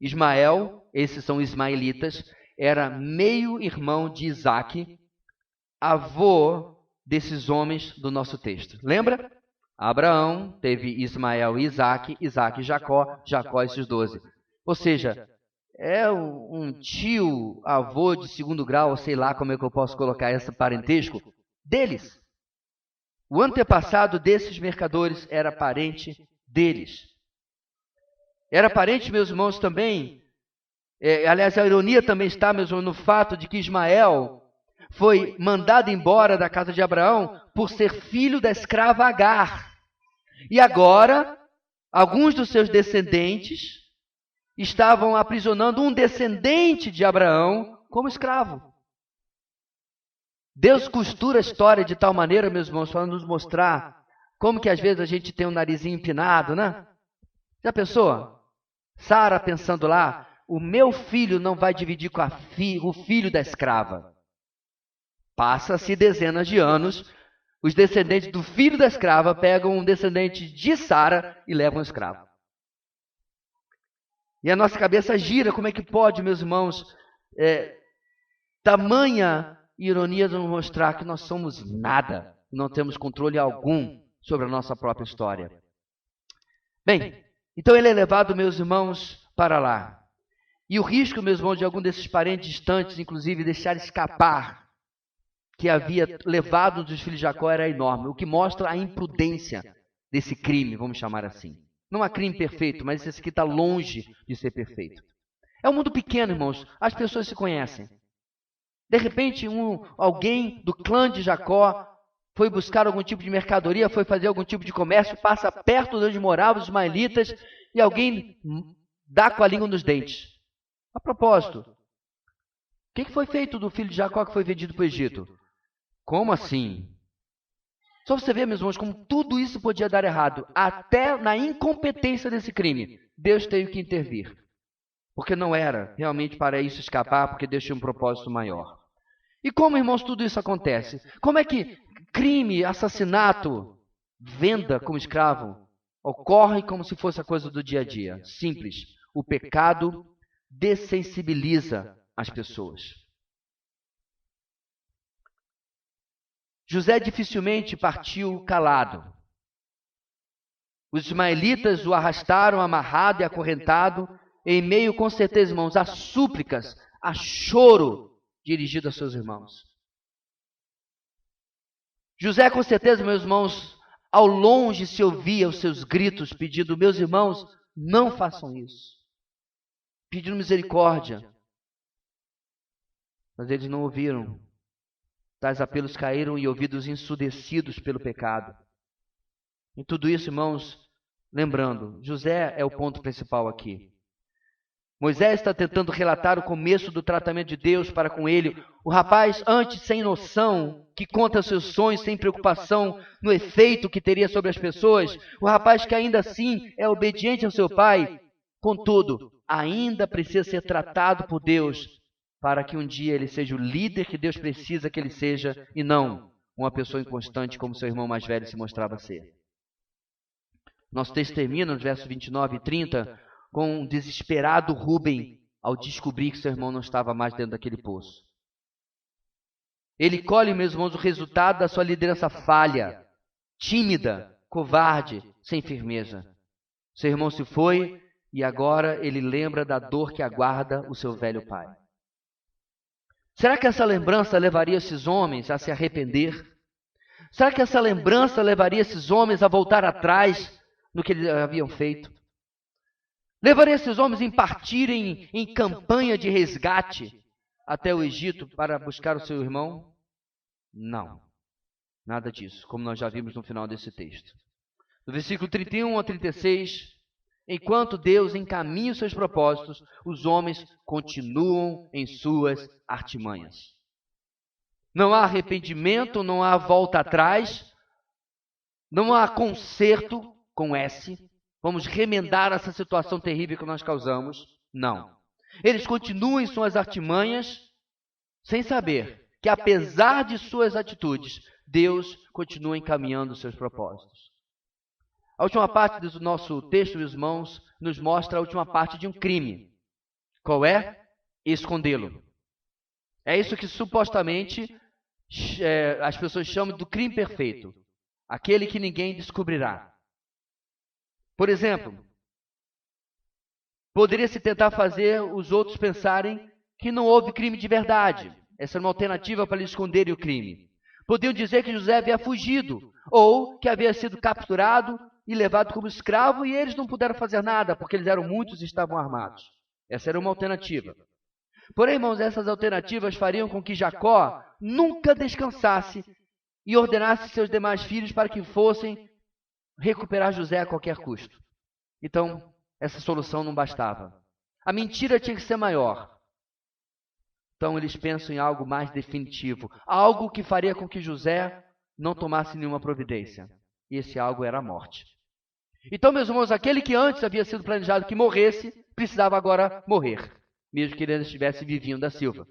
A: Ismael, esses são ismaelitas, era meio-irmão de Isaque, avô desses homens do nosso texto. Lembra? Abraão teve Ismael e Isaque, Isaque e Jacó, Jacó esses 12. Ou seja, é um tio, avô de segundo grau, sei lá como é que eu posso colocar esse parentesco, deles. O antepassado desses mercadores era parente deles. Era parente, meus irmãos, também. Aliás, a ironia também está, meus irmãos, no fato de que Ismael foi mandado embora da casa de Abraão por ser filho da escrava Agar. E agora, alguns dos seus descendentes estavam aprisionando um descendente de Abraão como escravo. Deus costura a história de tal maneira, meus irmãos, para nos mostrar como que às vezes a gente tem um narizinho empinado, né? Já pensou? Sara pensando lá, o meu filho não vai dividir com o filho da escrava. Passa-se dezenas de anos, os descendentes do filho da escrava pegam um descendente de Sara e levam o escravo. E a nossa cabeça gira, como é que pode, meus irmãos, tamanha ironia de nos mostrar que nós somos nada, não temos controle algum sobre a nossa própria história. Bem, então ele é levado, meus irmãos, para lá. E o risco, meus irmãos, de algum desses parentes distantes, inclusive, deixar escapar que havia levado dos filhos de Jacó era enorme, o que mostra a imprudência desse crime, vamos chamar assim. Não há crime perfeito, mas esse aqui está longe de ser perfeito. É um mundo pequeno, irmãos, as pessoas se conhecem. De repente, alguém do clã de Jacó foi buscar algum tipo de mercadoria, foi fazer algum tipo de comércio, passa perto de onde moravam os ismaelitas e alguém dá com a língua nos dentes. A propósito, o que foi feito do filho de Jacó que foi vendido para o Egito? Como assim? Só você ver, meus irmãos, como tudo isso podia dar errado. Até na incompetência desse crime, Deus teve que intervir. Porque não era realmente para isso escapar, porque Deus tinha um propósito maior. E como, irmãos, tudo isso acontece? Como é que crime, assassinato, venda como escravo, ocorre como se fosse a coisa do dia a dia? Simples. O pecado dessensibiliza as pessoas. José dificilmente partiu calado. Os ismaelitas o arrastaram amarrado e acorrentado, em meio, com certeza, irmãos, a súplicas, a choro dirigido a seus irmãos. José, com certeza, meus irmãos, ao longe se ouvia os seus gritos pedindo, meus irmãos, não façam isso. Pedindo misericórdia. Mas eles não ouviram. Tais apelos caíram em ouvidos ensurdecidos pelo pecado. Em tudo isso, irmãos, lembrando, José é o ponto principal aqui. Moisés está tentando relatar o começo do tratamento de Deus para com ele. O rapaz, antes sem noção, que conta seus sonhos sem preocupação no efeito que teria sobre as pessoas. O rapaz que ainda assim é obediente ao seu pai. Contudo, ainda precisa ser tratado por Deus para que um dia ele seja o líder que Deus precisa que ele seja e não uma pessoa inconstante como seu irmão mais velho se mostrava ser. Nosso texto termina nos versos 29 e 30 com um desesperado Rúben ao descobrir que seu irmão não estava mais dentro daquele poço. Ele colhe, meus irmãos, o resultado da sua liderança falha, tímida, covarde, sem firmeza. Seu irmão se foi e agora ele lembra da dor que aguarda o seu velho pai. Será que essa lembrança levaria esses homens a se arrepender? Será que essa lembrança levaria esses homens a voltar atrás no que eles haviam feito? Levaria esses homens a partirem em campanha de resgate até o Egito para buscar o seu irmão? Não, nada disso, como nós já vimos no final desse texto. No versículo 31 a 36, enquanto Deus encaminha os seus propósitos, os homens continuam em suas artimanhas. Não há arrependimento, não há volta atrás, não há conserto com S. Vamos remendar essa situação terrível que nós causamos. Não. Eles continuam em suas artimanhas, sem saber que, apesar de suas atitudes, Deus continua encaminhando os seus propósitos. A última parte do nosso texto, meus irmãos, nos mostra a última parte de um crime. Qual é? Escondê-lo. É isso que supostamente as pessoas chamam do crime perfeito. Aquele que ninguém descobrirá. Por exemplo, poderia-se tentar fazer os outros pensarem que não houve crime de verdade. Essa é uma alternativa para eles esconderem o crime. Podiam dizer que José havia fugido, ou que havia sido capturado e levado como escravo, e eles não puderam fazer nada, porque eles eram muitos e estavam armados. Essa era uma alternativa. Porém, irmãos, essas alternativas fariam com que Jacó nunca descansasse e ordenasse seus demais filhos para que fossem recuperar José a qualquer custo. Então, essa solução não bastava. A mentira tinha que ser maior. Então, eles pensam em algo mais definitivo, algo que faria com que José não tomasse nenhuma providência. E esse algo era a morte. Então, meus irmãos, aquele que antes havia sido planejado que morresse, precisava agora morrer, mesmo que ele ainda estivesse vivinho da Silva.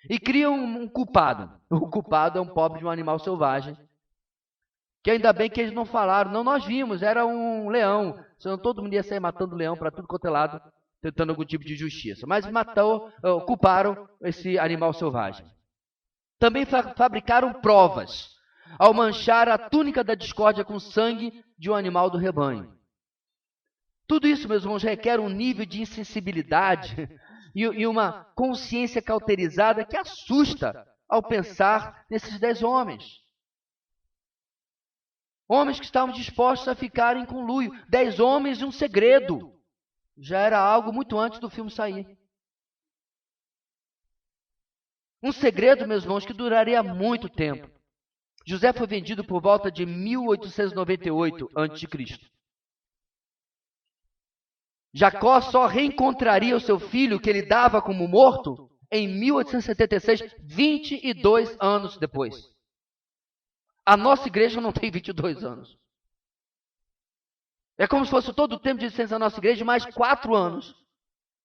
A: E criam um culpado. O culpado é um pobre de um animal selvagem, que ainda bem que eles não falaram. Não, nós vimos, era um leão. Senão todo mundo ia sair matando leão para tudo quanto é lado, tentando algum tipo de justiça. Mas culparam esse animal selvagem. Também fabricaram provas ao manchar a túnica da discórdia com sangue de um animal do rebanho. Tudo isso, meus irmãos, requer um nível de insensibilidade e uma consciência cauterizada que assusta ao pensar nesses 10 homens. Homens que estavam dispostos a ficarem com conluio. 10 homens e um segredo. Já era algo muito antes do filme sair. Um segredo, meus irmãos, que duraria muito tempo. José foi vendido por volta de 1898 a.C. Jacó só reencontraria o seu filho que ele dava como morto em 1876, 22 anos depois. A nossa igreja não tem 22 anos. É como se fosse todo o tempo de existência da nossa igreja, mais 4 anos,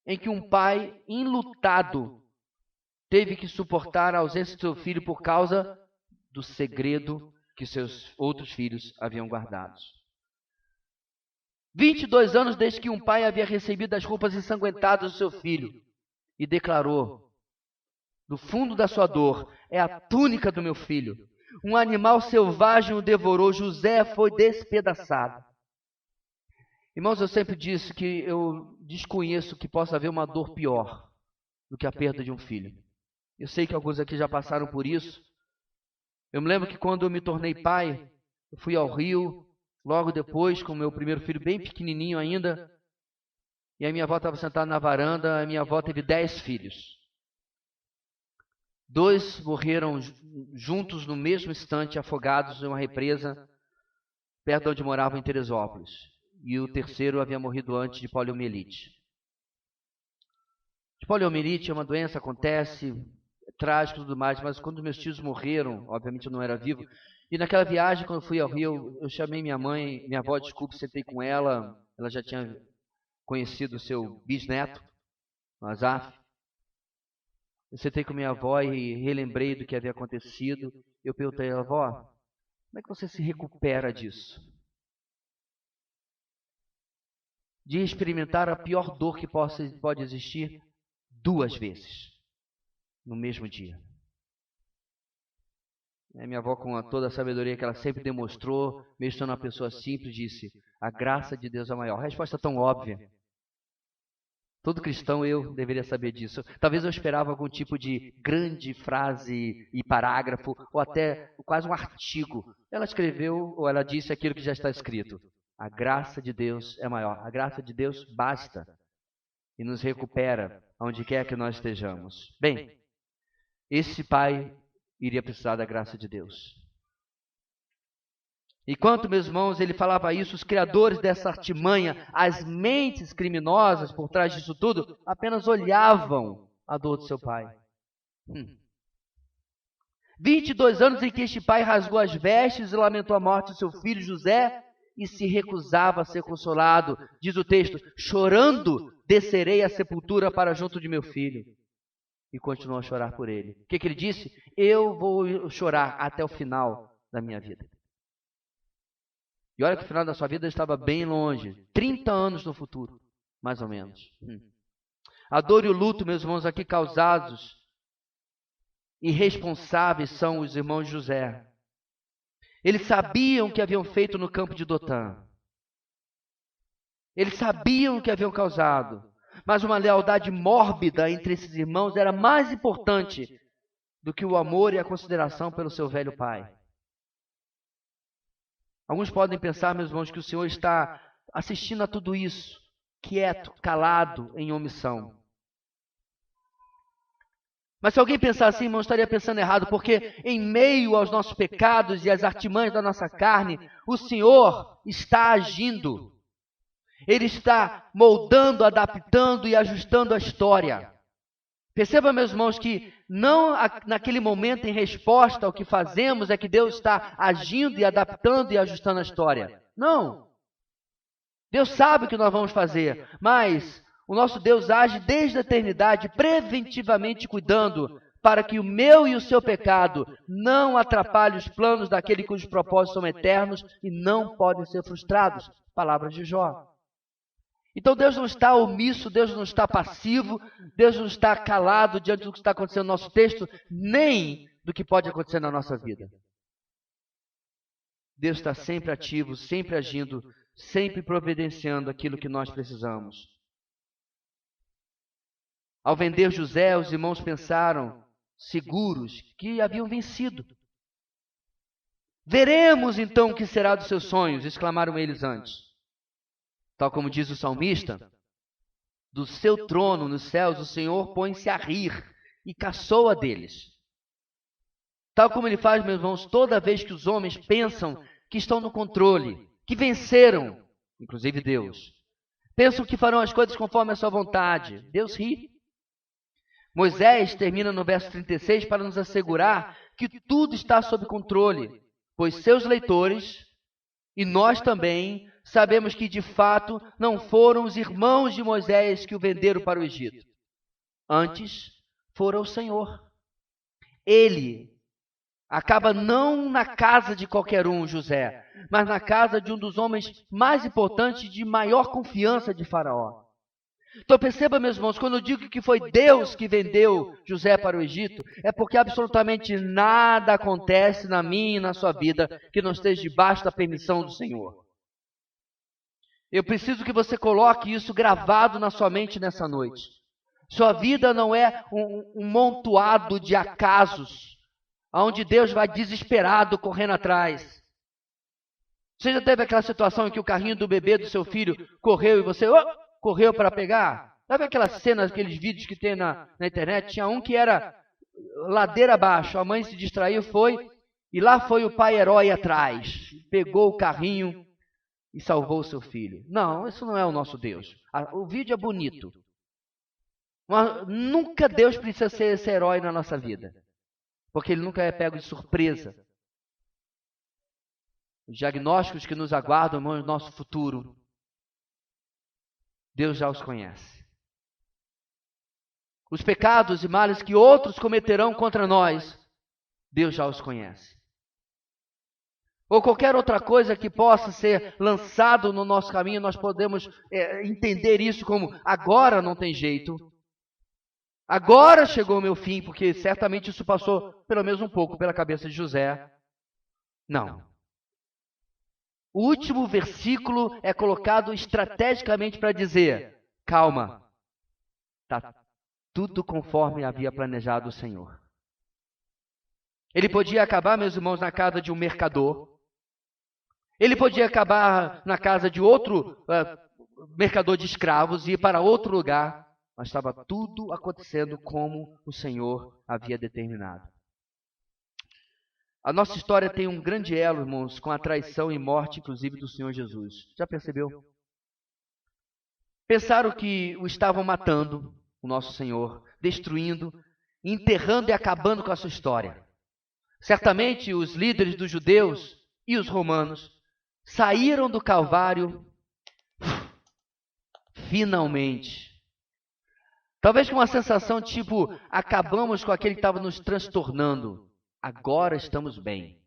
A: em que um pai enlutado teve que suportar a ausência do seu filho por causa do segredo que seus outros filhos haviam guardado. 22 anos desde que um pai havia recebido as roupas ensanguentadas do seu filho e declarou, do fundo da sua dor, é a túnica do meu filho. Um animal selvagem o devorou, José foi despedaçado. Irmãos, eu sempre disse que eu desconheço que possa haver uma dor pior do que a perda de um filho. Eu sei que alguns aqui já passaram por isso. Eu me lembro que quando eu me tornei pai, eu fui ao Rio, logo depois, com o meu primeiro filho bem pequenininho ainda, e a minha avó estava sentada na varanda, a minha avó teve 10 filhos. 2 morreram juntos no mesmo instante, afogados em uma represa, perto de onde moravam em Teresópolis. E o terceiro havia morrido antes de poliomielite. Poliomielite é uma doença, acontece, é trágico e tudo mais, mas quando meus tios morreram, obviamente eu não era vivo, e naquela viagem, quando eu fui ao Rio, eu chamei minha mãe, minha avó, desculpe, sentei com ela, ela já tinha conhecido o seu bisneto, o Azaf. Eu sentei com minha avó e relembrei do que havia acontecido. Eu perguntei a ela, avó, como é que você se recupera disso? De experimentar a pior dor que pode existir 2 vezes no mesmo dia. Minha avó, com toda a sabedoria que ela sempre demonstrou, mesmo sendo uma pessoa simples, disse: a graça de Deus é maior. Resposta tão óbvia. Todo cristão, eu deveria saber disso. Talvez eu esperava algum tipo de grande frase e parágrafo, ou até quase um artigo. Ela escreveu, ou ela disse aquilo que já está escrito. A graça de Deus é maior. A graça de Deus basta e nos recupera onde quer que nós estejamos. Bem, esse pai iria precisar da graça de Deus. Enquanto, meus irmãos, ele falava isso, os criadores dessa artimanha, as mentes criminosas por trás disso tudo, apenas olhavam a dor do seu pai. 22 anos em que este pai rasgou as vestes e lamentou a morte do seu filho José e se recusava a ser consolado. Diz o texto: chorando, descerei à sepultura para junto de meu filho. E continuou a chorar por ele. O que ele disse? Eu vou chorar até o final da minha vida. E olha que o final da sua vida estava bem longe. 30 anos no futuro, mais ou menos. A dor e o luto, meus irmãos, aqui causados, irresponsáveis são os irmãos de José. Eles sabiam o que haviam feito no campo de Dotã. Eles sabiam o que haviam causado. Mas uma lealdade mórbida entre esses irmãos era mais importante do que o amor e a consideração pelo seu velho pai. Alguns podem pensar, meus irmãos, que o Senhor está assistindo a tudo isso, quieto, calado, em omissão. Mas se alguém pensar assim, irmão, estaria pensando errado, porque em meio aos nossos pecados e às artimanhas da nossa carne, o Senhor está agindo. Ele está moldando, adaptando e ajustando a história. Perceba, meus irmãos, que não naquele momento, em resposta ao que fazemos, é que Deus está agindo e adaptando e ajustando a história. Não. Deus sabe o que nós vamos fazer, mas o nosso Deus age desde a eternidade, preventivamente cuidando para que o meu e o seu pecado não atrapalhe os planos daquele cujos propósitos são eternos e não podem ser frustrados. Palavras de Jó. Então Deus não está omisso, Deus não está passivo, Deus não está calado diante do que está acontecendo no nosso texto, nem do que pode acontecer na nossa vida. Deus está sempre ativo, sempre agindo, sempre providenciando aquilo que nós precisamos. Ao vender José, os irmãos pensaram, seguros, que haviam vencido. Veremos então o que será dos seus sonhos, exclamaram eles antes. Tal como diz o salmista, do seu trono nos céus o Senhor põe-se a rir e caçoa deles. Tal como ele faz, meus irmãos, toda vez que os homens pensam que estão no controle, que venceram, inclusive Deus. Pensam que farão as coisas conforme a sua vontade. Deus ri. Moisés termina no verso 36 para nos assegurar que tudo está sob controle, pois seus leitores, e nós também, sabemos que de fato não foram os irmãos de Moisés que o venderam para o Egito. Antes, fora o Senhor. Ele acaba não na casa de qualquer um, José, mas na casa de um dos homens mais importantes e de maior confiança de Faraó. Então perceba, meus irmãos, quando eu digo que foi Deus que vendeu José para o Egito, é porque absolutamente nada acontece na minha e na sua vida que não esteja debaixo da permissão do Senhor. Eu preciso que você coloque isso gravado na sua mente nessa noite. Sua vida não é um montoado de acasos, onde Deus vai desesperado correndo atrás. Você já teve aquela situação em que o carrinho do bebê do seu filho correu e você correu para pegar? Sabe aquelas cenas, aqueles vídeos que tem na internet? Tinha um que era ladeira abaixo, a mãe se distraiu, foi, e lá foi o pai herói atrás, pegou o carrinho e salvou o seu filho. Não, isso não é o nosso Deus. O vídeo é bonito. Mas nunca Deus precisa ser esse herói na nossa vida. Porque Ele nunca é pego de surpresa. Os diagnósticos que nos aguardam no nosso futuro, Deus já os conhece. Os pecados e males que outros cometerão contra nós, Deus já os conhece. Ou qualquer outra coisa que possa ser lançado no nosso caminho, nós podemos entender isso como agora não tem jeito. Agora chegou o meu fim, porque certamente isso passou pelo menos um pouco pela cabeça de José. Não. O último versículo é colocado estrategicamente para dizer: calma, está tudo conforme havia planejado o Senhor. Ele podia acabar, meus irmãos, na casa de um mercador. Ele podia acabar na casa de outro mercador de escravos e ir para outro lugar. Mas estava tudo acontecendo como o Senhor havia determinado. A nossa história tem um grande elo, irmãos, com a traição e morte, inclusive, do Senhor Jesus. Já percebeu? Pensaram que o estavam matando, o nosso Senhor, destruindo, enterrando e acabando com a sua história. Certamente os líderes dos judeus e os romanos saíram do Calvário finalmente. Talvez com uma sensação tipo, acabamos com aquele que estava nos transtornando. Agora estamos bem.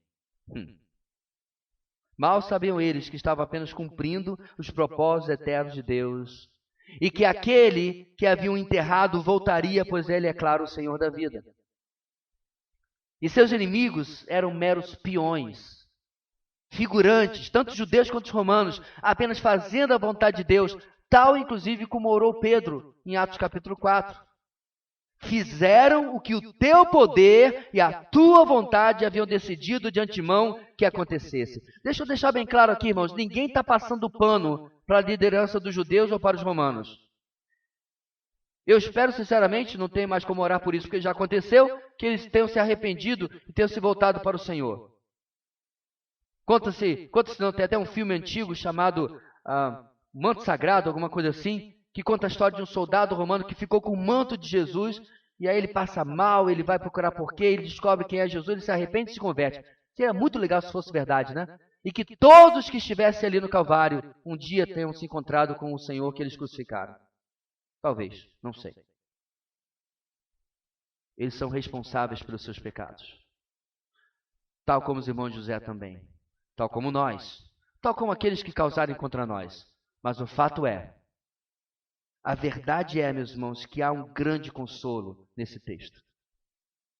A: Mal sabiam eles que estavam apenas cumprindo os propósitos eternos de Deus e que aquele que haviam enterrado voltaria, pois ele é, claro, o Senhor da vida. E seus inimigos eram meros peões, figurantes, tanto judeus quanto romanos, apenas fazendo a vontade de Deus, tal inclusive como orou Pedro em Atos capítulo 4. Fizeram o que o teu poder e a tua vontade haviam decidido de antemão que acontecesse. Deixa eu deixar bem claro aqui, irmãos, ninguém está passando pano para a liderança dos judeus ou para os romanos. Eu espero, sinceramente, não tem mais como orar por isso, porque já aconteceu, que eles tenham se arrependido e tenham se voltado para o Senhor. Conta-se, não, tem até um filme antigo chamado Manto Sagrado, alguma coisa assim, que conta a história de um soldado romano que ficou com o manto de Jesus, e aí ele passa mal, ele vai procurar porquê, ele descobre quem é Jesus, ele se arrepende e se converte. Seria muito legal se fosse verdade, né? E que todos que estivessem ali no Calvário, um dia tenham se encontrado com o Senhor que eles crucificaram. Talvez, não sei. Eles são responsáveis pelos seus pecados. Tal como os irmãos de José também. Tal como nós. Tal como aqueles que causarem contra nós. Mas o fato é, a verdade é, meus irmãos, que há um grande consolo nesse texto.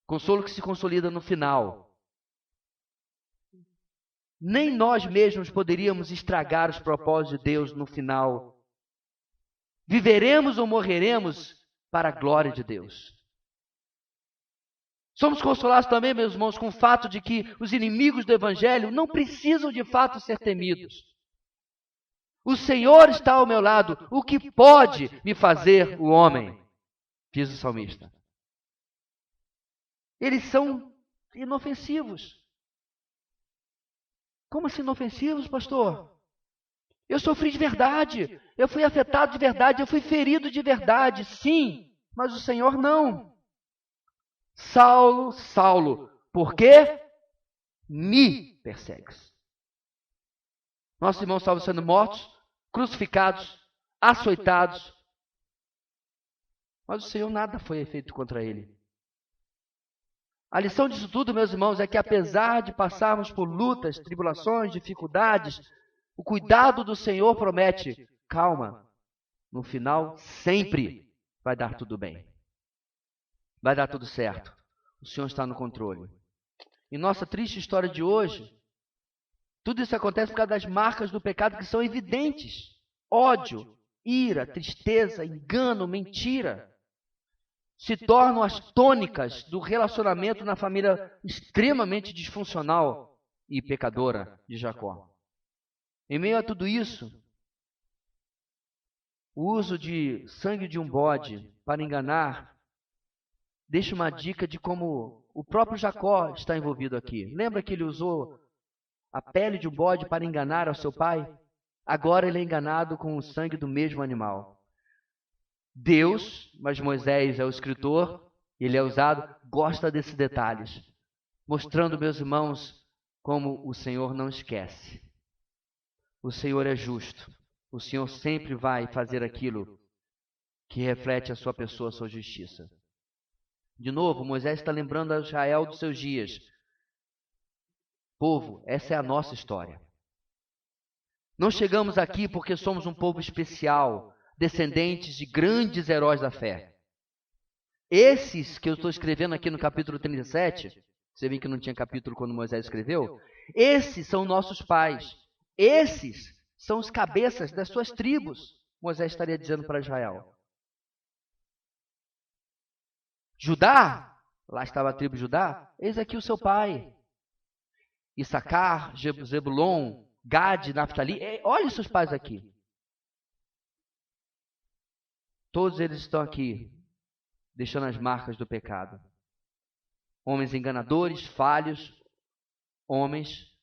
A: Consolo que se consolida no final. Nem nós mesmos poderíamos estragar os propósitos de Deus no final. Viveremos ou morreremos para a glória de Deus. Somos consolados também, meus irmãos, com o fato de que os inimigos do Evangelho não precisam de fato ser temidos. O Senhor está ao meu lado, o que pode me fazer o homem? Diz o salmista. Eles são inofensivos. Como assim inofensivos, pastor? Eu sofri de verdade, eu fui afetado de verdade, eu fui ferido de verdade, sim, mas o Senhor não. Saulo, Saulo, por que me persegues? Nossos irmãos estavam sendo mortos, crucificados, açoitados, mas o Senhor nada foi feito contra ele. A lição disso tudo, meus irmãos, é que apesar de passarmos por lutas, tribulações, dificuldades, o cuidado do Senhor promete, calma, no final sempre vai dar tudo bem. Vai dar tudo certo. O Senhor está no controle. Em nossa triste história de hoje, tudo isso acontece por causa das marcas do pecado que são evidentes. Ódio, ira, tristeza, engano, mentira. Se tornam as tônicas do relacionamento na família extremamente disfuncional e pecadora de Jacó. Em meio a tudo isso, o uso de sangue de um bode para enganar deixa uma dica de como o próprio Jacó está envolvido aqui. Lembra que ele usou a pele de um bode para enganar ao seu pai? Agora ele é enganado com o sangue do mesmo animal. Deus, mas Moisés é o escritor, ele é usado, gosta desses detalhes, mostrando, meus irmãos, como o Senhor não esquece. O Senhor é justo. O Senhor sempre vai fazer aquilo que reflete a sua pessoa, a sua justiça. De novo, Moisés está lembrando a Israel dos seus dias. Povo, essa é a nossa história. Não chegamos aqui porque somos um povo especial, descendentes de grandes heróis da fé. Esses que eu estou escrevendo aqui no capítulo 37, você viu que não tinha capítulo quando Moisés escreveu? Esses são nossos pais. Esses são os cabeças das suas tribos, Moisés estaria dizendo para Israel. Judá, lá estava a tribo de Judá, eis aqui o seu pai. Issacar, Zebulon, Gade, Naftali, olha os seus pais aqui. Todos eles estão aqui, deixando as marcas do pecado. Homens enganadores, falhos, homens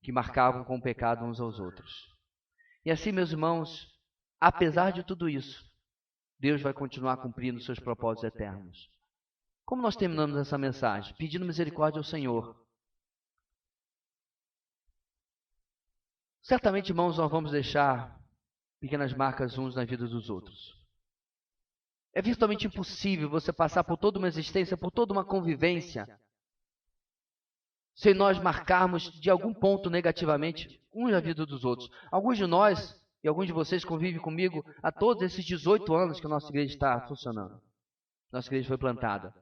A: que marcavam com o pecado uns aos outros. E assim, meus irmãos, apesar de tudo isso, Deus vai continuar cumprindo seus propósitos eternos. Como nós terminamos essa mensagem? Pedindo misericórdia ao Senhor. Certamente, irmãos, nós vamos deixar pequenas marcas uns na vida dos outros. É virtualmente impossível você passar por toda uma existência, por toda uma convivência, sem nós marcarmos de algum ponto negativamente uns na vida dos outros. Alguns de nós e alguns de vocês convivem comigo há todos esses 18 anos que a nossa igreja está funcionando. Nossa igreja foi plantada.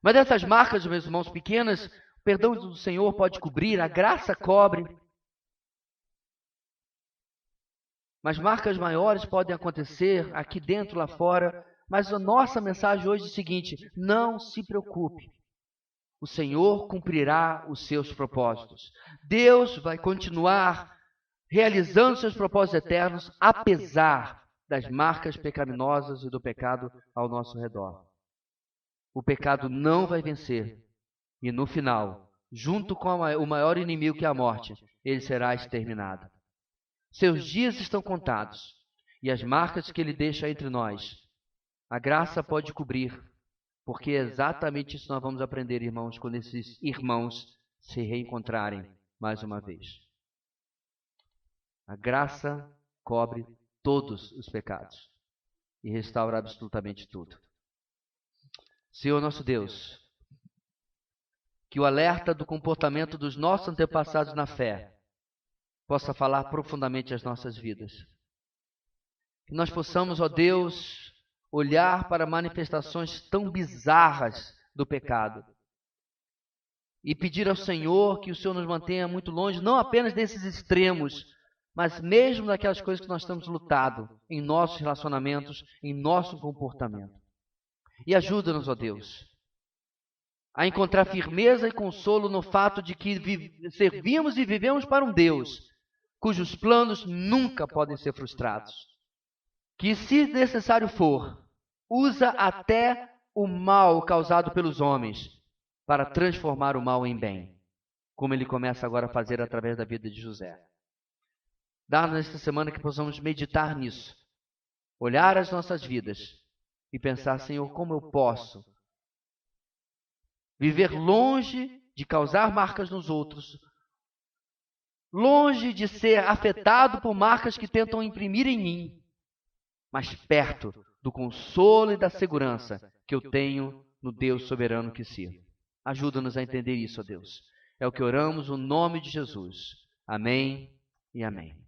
A: Mas dessas marcas, meus irmãos, pequenas, o perdão do Senhor pode cobrir, a graça cobre. Mas marcas maiores podem acontecer aqui dentro, lá fora. Mas a nossa mensagem hoje é o seguinte: não se preocupe. O Senhor cumprirá os seus propósitos. Deus vai continuar realizando seus propósitos eternos, apesar das marcas pecaminosas e do pecado ao nosso redor. O pecado não vai vencer. E no final, junto com o maior inimigo que é a morte, ele será exterminado. Seus dias estão contados, e as marcas que ele deixa entre nós, a graça pode cobrir, porque é exatamente isso que nós vamos aprender, irmãos, quando esses irmãos se reencontrarem mais uma vez. A graça cobre todos os pecados e restaura absolutamente tudo. Senhor nosso Deus, que o alerta do comportamento dos nossos antepassados na fé possa falar profundamente às nossas vidas. Que nós possamos, ó Deus, olhar para manifestações tão bizarras do pecado e pedir ao Senhor que o Senhor nos mantenha muito longe, não apenas desses extremos, mas mesmo daquelas coisas que nós estamos lutando em nossos relacionamentos, em nosso comportamento. E ajuda-nos, ó Deus, a encontrar firmeza e consolo no fato de que servimos e vivemos para um Deus cujos planos nunca podem ser frustrados. Que, se necessário for, usa até o mal causado pelos homens para transformar o mal em bem, como ele começa agora a fazer através da vida de José. Dá-nos nesta semana que possamos meditar nisso, olhar as nossas vidas e pensar: Senhor, como eu posso viver longe de causar marcas nos outros, longe de ser afetado por marcas que tentam imprimir em mim, mas perto do consolo e da segurança que eu tenho no Deus soberano que sirvo. Ajuda-nos a entender isso, ó Deus. É o que oramos no nome de Jesus. Amém e amém.